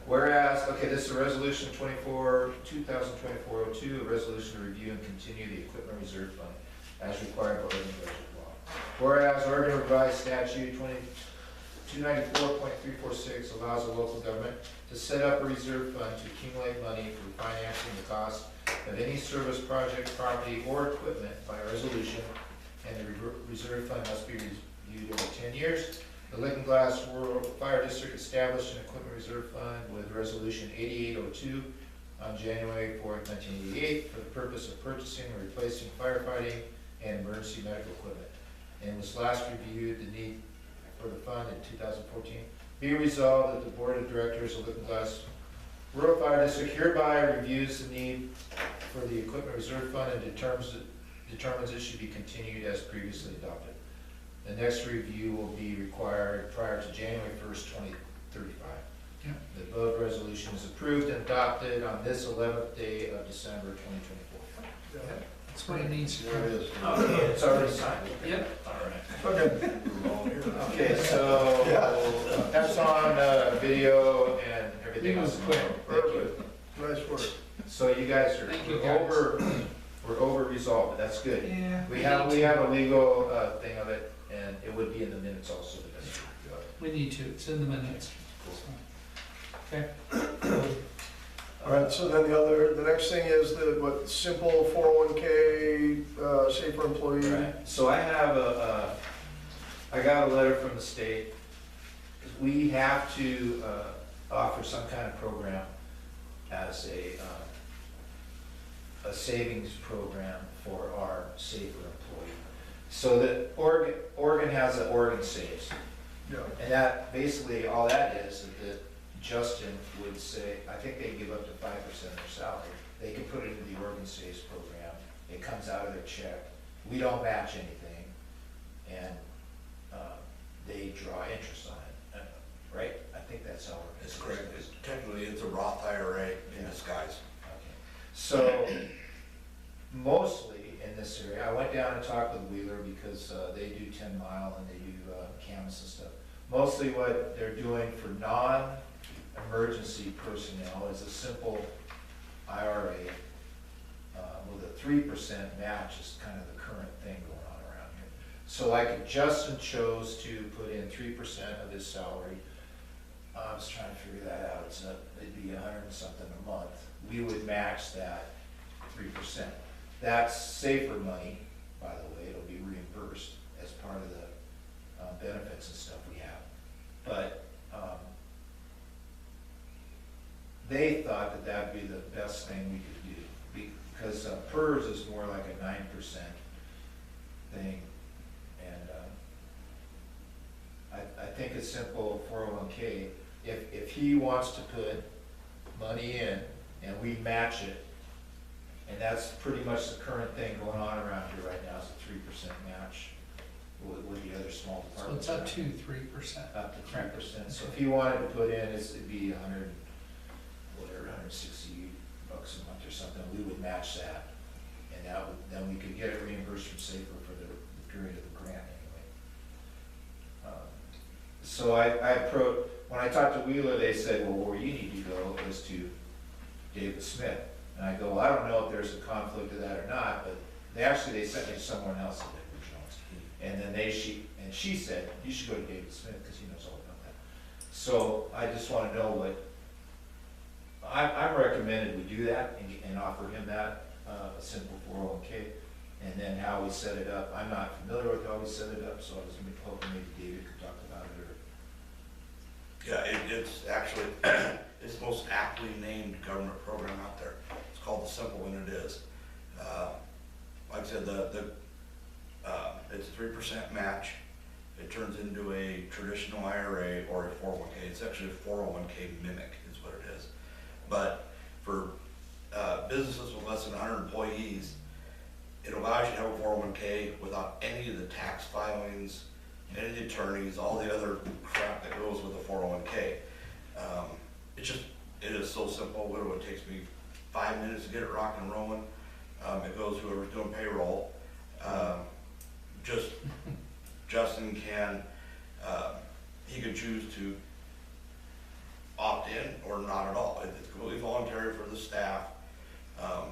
Whereas, okay, this is a resolution 2024-02, a resolution to review and continue the equipment reserve fund as required by Oregon budget law. Whereas Oregon revised statute 294.346 allows the local government to set up a reserve fund to accumulate money for financing the cost of any service project, property, or equipment by resolution, and the reserve fund must be reviewed every 10 years. The Lookingglass Rural Fire District established an equipment reserve fund with resolution 8802 on January 4th, 1988, for the purpose of purchasing or replacing firefighting and emergency medical equipment, and was last reviewed the need for the fund in 2014. Be resolved that the Board of Directors of Lookingglass Rural Fire District hereby reviews the need for the equipment reserve fund and determines it should be continued as previously adopted. The next review will be required prior to January 1st, 2035. Yeah. The above resolution is approved and adopted on this 11th day of December 2024. That's what it needs. There it is. Okay, it's already signed. Yep. All right. Okay, Okay, so that's on video and everything else. Quick. Thank you. nice work. So you guys are, Thank you, guys. we're over resolved, that's good. Yeah. We have a legal thing of it, and it would be in the minutes also. but that's- We need to, it's in the minutes. Okay, All right, so then the next thing is the, simple 401K, safer employee. Right, so I have I got a letter from the state, because we have to offer some kind of program as a savings program for our safer employee. So that Oregon has an Oregon Saves, Yeah, and that, basically, all that is that Justin would say, I think they give up to 5% of their salary. They can put it into the Oregon Saves program, it comes out of their check, we don't match anything, and they draw interest on it, right? I think that's how it is. It's correct. Technically, it's a Roth IRA in disguise. Okay. So, mostly in this area, I went down and talked with Wheeler because they do 10 Mile and they do canvas and stuff. Mostly what they're doing for non-emergency personnel is a simple IRA with a 3% match is kind of the current thing going on around here. So like if Justin chose to put in 3% of his salary, I was trying to figure that out, it'd be $100 and something a month. We would match that 3%. That's safer money, by the way, it'll be reimbursed as part of the benefits and stuff we have. But they thought that that'd be the best thing we could do, because PERS is more like a 9% thing. And I think it's simple 401K. If he wants to put money in and we match it, and that's pretty much the current thing going on around here right now, is a 3% match with the other small so departments. it's up to 3%. Up to 3%. So if he wanted to put in, it'd be $160 bucks a month or something, we would match that. And then we could get it reimbursed from SAFER for the period of the grant anyway. So when I talked to Wheeler, they said, well, where you need to go is to David Smith. And I go, well, I don't know if there's a conflict of that or not, but they sent me to someone else at Edward Jones. And then she said, you should go to David Smith because he knows all about that. So I just want to know what, I'm recommended we do that and offer him that, a simple 401K. And then how we set it up, I'm not familiar with how we set it up, so I was hoping maybe David could talk about it. Yeah, it's actually, it's the most aptly named government program out there. It's called the Simple, and it is. Like I said, it's a 3% match. It turns into a traditional IRA or a 401K. It's actually a 401K mimic is what it is. But for businesses with less than 100 employees, it allows you to have a 401K without any of the tax filings, any of the attorneys, all the other crap that goes with a 401K. It is so simple. Literally, it takes me 5 minutes to get it rocking and rolling. It goes to whoever's doing payroll. Justin can, he can choose to opt in or not at all. It's completely voluntary for the staff. I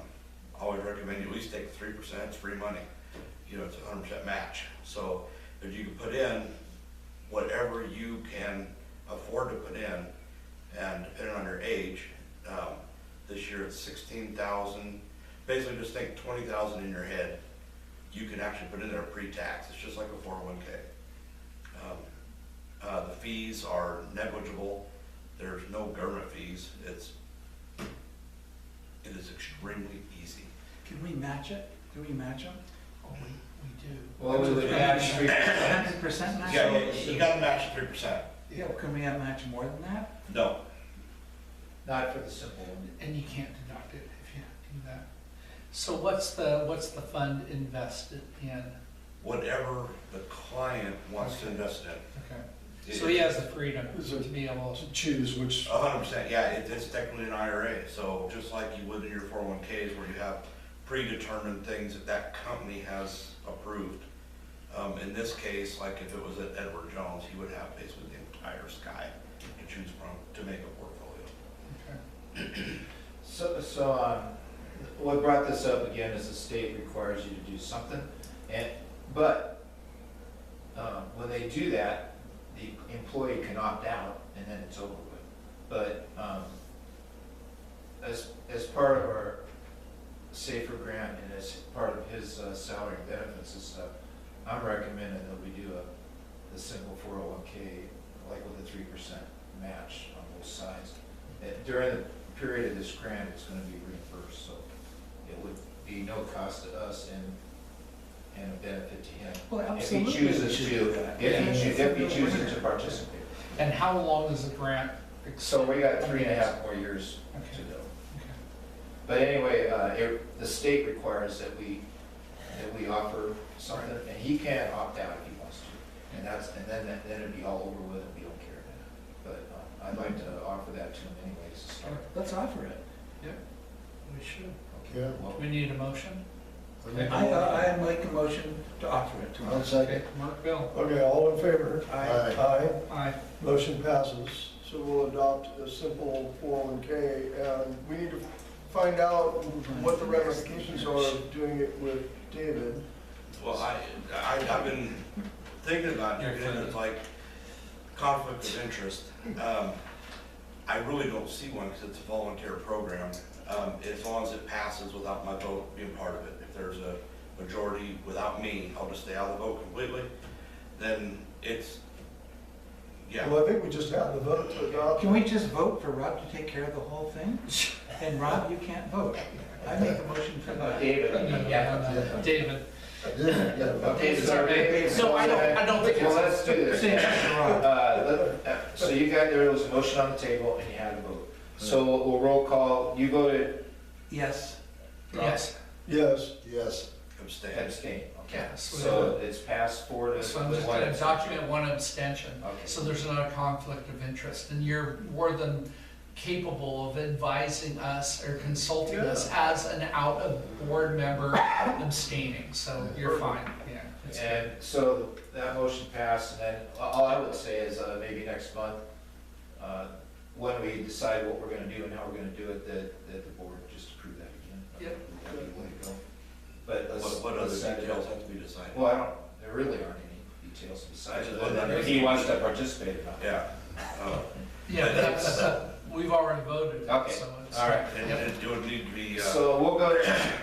always recommend you at least take 3%, it's free money. You know, it's a 100% match. So if you can put in whatever you can afford to put in, and depending on your age, this year it's $16,000 basically just think 20,000 in your head, you can actually put in there pre-tax, it's just like a 401k. The fees are negligible, there's no government fees, it is extremely easy. Can we match it? Do we match them? Oh, we do. Well, we would match 3%. 100% match? Yeah, you gotta match 3%. Yeah, can we have match more than that? No, Not for the simple one. And you can't deduct it if you do that. So what's the fund invested in? whatever the client wants to invest in. Okay. It- So he has the freedom Is to it- be able To choose which, 100%, yeah, it's technically an IRA, so just like you would in your 401ks where you have predetermined things that that company has approved. In this case, like if it was at Edward Jones, he would have basically the entire sky to choose from to make a portfolio. Okay. So, what brought this up again is the state requires you to do something, but when they do that, the employee can opt out and then it's over with. But as part of our SAFER grant and as part of his salary and benefits and stuff, I'm recommending that we do the simple 401k, like with a 3% match on both sides. During the period of this grant, it's gonna be reimbursed, so it would be no cost to us and a benefit to him. Well, If he absolutely. chooses to, if he chooses to participate. And how long is the grant? So we got 3.5 more years Okay. to go. Okay. But anyway, the state requires that we offer something, and he can opt out if he wants to. And then it'd be all over with and we don't care then. But I'd like to offer that to him anyways to start. Let's offer it. We should. yeah. Well, We need a motion? I make a motion to offer it to I'll him. second. Mark, Bill? Okay, all in favor? Aye. Aye. Aye. Motion passes. So we'll adopt a simple 401k, and we need to find out what the ramifications are of doing it with David. Well, I've been thinking about it, and it's like conflict of interest. I really don't see one because it's a volunteer program. As long as it passes without my vote being part of it. If there's a majority without me, I'll just stay out of the vote completely. Then it's, yeah. Well, I think we just had the vote to adopt. Can we just vote for Rob to take care of the whole thing? And Rob, you can't vote. I make a motion for that. David, David. David's already. No, I don't think Well, it's. let's do this. Say that to Rob. So you got, there was a motion on the table and you had a vote. So we'll roll call, you voted Yes. Yes. Yes. Yes. Abstain. abstain, okay. Yes. So it's passed 4 to So I'm just 1. gonna document one abstention, Okay. so there's not a conflict of interest, and you're more than capable of advising us or consulting us as an out-of-board member abstaining, so you're fine, yeah. it's good. And so that motion passed, and then all I would say is maybe next month, when we decide what we're gonna do and how we're gonna do it, that the board just approve that again. Yep. That'd be the way to go. But What other let's set it details up. have to be decided? Well, there really aren't any details besides Just whether whether he wants to participate or not. Yeah. Yeah, but that's, we've already voted, Okay, so it's. all right. And it would need to be, So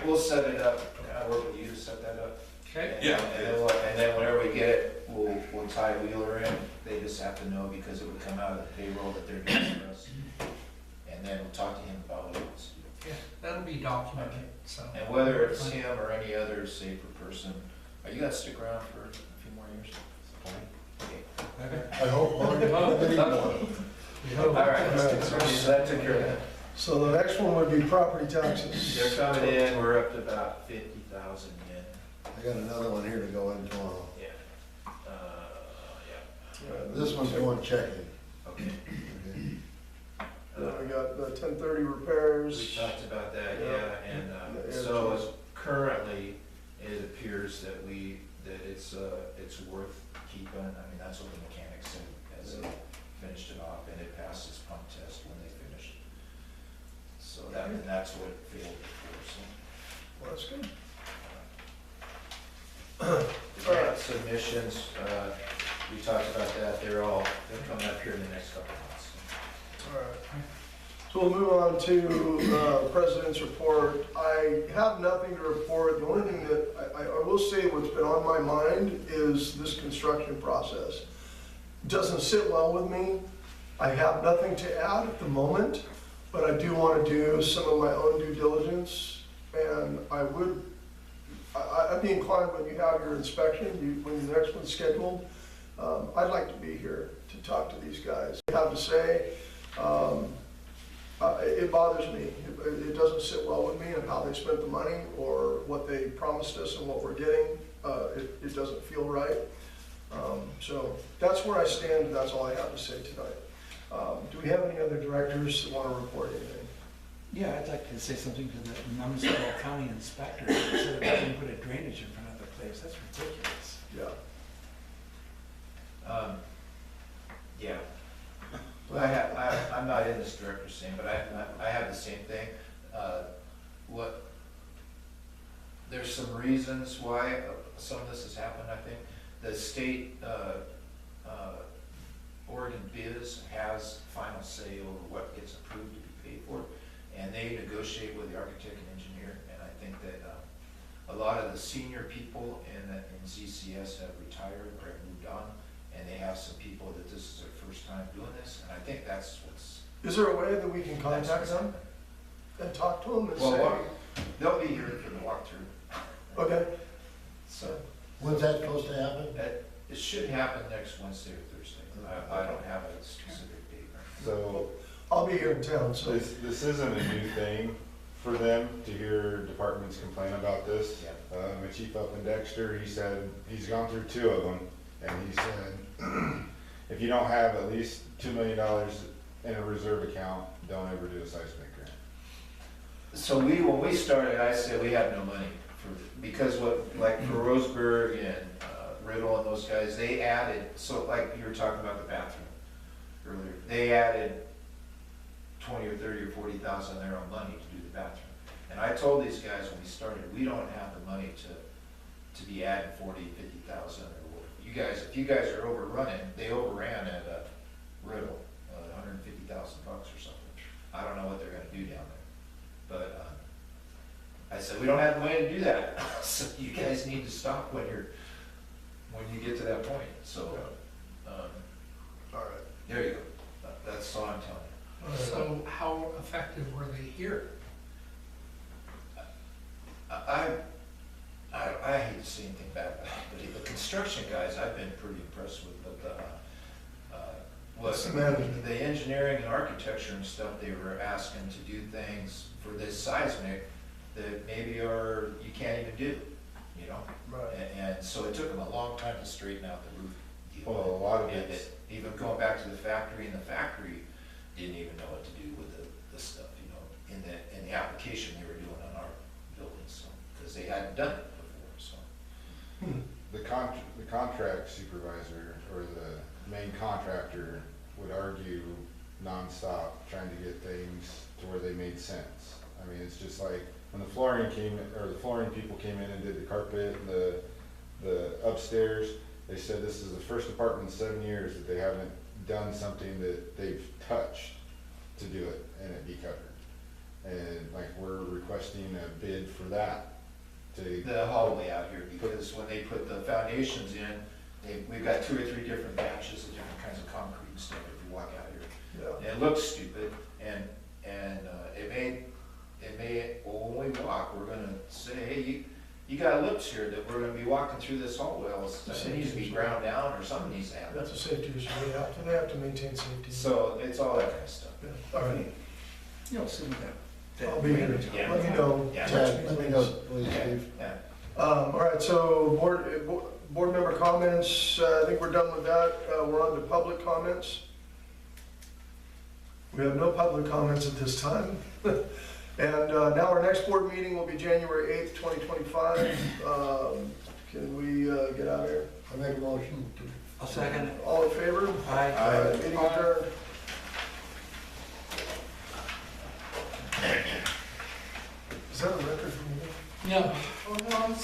we'll set it up, can I work with you to set that up? Okay, Yeah. And then whenever we get it, we'll tie Wheeler in, they just have to know because it would come out of the payroll that they're doing for us. And then we'll talk to him about what he wants to do. yeah, that'll be documented, so. And whether it's him or any other safer person, are you gonna stick around for a few more years? Okay. I hope. All right, so that took care of that. So the next one would be property taxes. They're coming in, we're up to about 50,000 in. I got another one here to go in tomorrow. Yeah. This one's going checking. Okay. Then we got the 1030 repairs. We talked about that, Yeah. yeah, and Yeah, so geez. currently, it appears that it's worth keeping. I mean, that's what the mechanic said as they finished it off, and it passed its pump test when they finished. So that's what it failed for, Well, that's good. so. Grant submissions, we talked about that, they're coming up here in the next couple of months. All right. So we'll move on to President's report. I have nothing to report. The only thing that I will say what's been on my mind is this construction process. It doesn't sit well with me. I have nothing to add at the moment, but I do want to do some of my own due diligence. And I'd be inclined when you have your inspection, when the next one's scheduled, I'd like to be here to talk to these guys. I have to say, it bothers me. It doesn't sit well with me on how they spent the money or what they promised us and what we're getting. It doesn't feel right. So that's where I stand, and that's all I have to say tonight. Do we have any other directors that want to report anything? Yeah, I'd like to say something to the Numskull County inspector, instead of having to put a drainage in front of the place, that's ridiculous. Yeah. Yeah. Well, I'm not in this director's thing, but I have the same thing. There's some reasons why some of this has happened, I think. The state, Oregon Biz has final say over what gets approved to be paid for, and they negotiate with the architect and engineer, and I think that a lot of the senior people in ZCS have retired or have moved on, and they have some people that this is their first time doing this, and I think that's what's. Is there a way that we can contact them and talk to them and say? Well, they'll be here for the walkthrough. Okay. So, When's that supposed to happen? it should happen next Wednesday or Thursday. I don't have a specific date. So I'll be here in town, so. this isn't a new thing for them to hear departments complain about this. Yeah. My chief up in Dexter, he said, he's gone through 2 of them, and he said, if you don't have at least $2 million in a reserve account, don't ever do a seismic grant. So when we started, I said we had no money because like for Roseburg and Riddle and those guys, they added, so like you were talking about the bathroom earlier, they added 20 or 30 or 40,000 of their own money to do the bathroom. And I told these guys when we started, we don't have the money to be adding 40, 50,000 or whatever. You guys, if you guys are overrunning, they overran at Riddle, $150,000 or something. I don't know what they're gonna do down there. But I said, we don't have the money to do that. So you guys need to stop when you get to that point. So, All right. there you go. That's all I'm telling you. So how effective were they here? I hate to say anything bad about it, but the construction guys, I've been pretty impressed with, What's the management? the engineering and architecture and stuff, they were asking to do things for this seismic that maybe you can't even do, you know? Right. And so it took them a long time to straighten out the roof deal. Well, a lot of And it's, even going back to the factory, and the factory didn't even know what to do with the stuff, you know, in the application they were doing on our buildings, so, because they hadn't done it before, so. the contract supervisor or the main contractor would argue nonstop trying to get things to where they made sense. I mean, it's just like when the flooring people came in and did the carpet and the upstairs, they said this is the first department in 7 years that they haven't done something that they've touched to do it and it be covered. And like we're requesting a bid for that. The hallway out here, because when they put the foundations in, we've got 2 or 3 different batches of different kinds of concrete and stuff if you walk out here. Yeah. And it looks stupid, and it may, well, when we walk, we're gonna say, hey, you got lips here that we're gonna be walking through this hallway, well, it needs to be ground down, or something needs to happen. That's a safety issue. They have to maintain safety. So it's all that kind of stuff. Yeah. All right. You know, some of that. I'll be here. Yeah. Let me know. Yeah. Text me, Let me know, please. please, Steve. Yeah. All right, so board member comments, I think we're done with that. We're on to public comments. We have no public comments at this time. And now our next board meeting will be January 8th, 2025. Can we get out of here? I make a motion to. I'll second it. All in favor? Aye. All right, meeting adjourned. Is that a record for me? Yeah. Oh, no,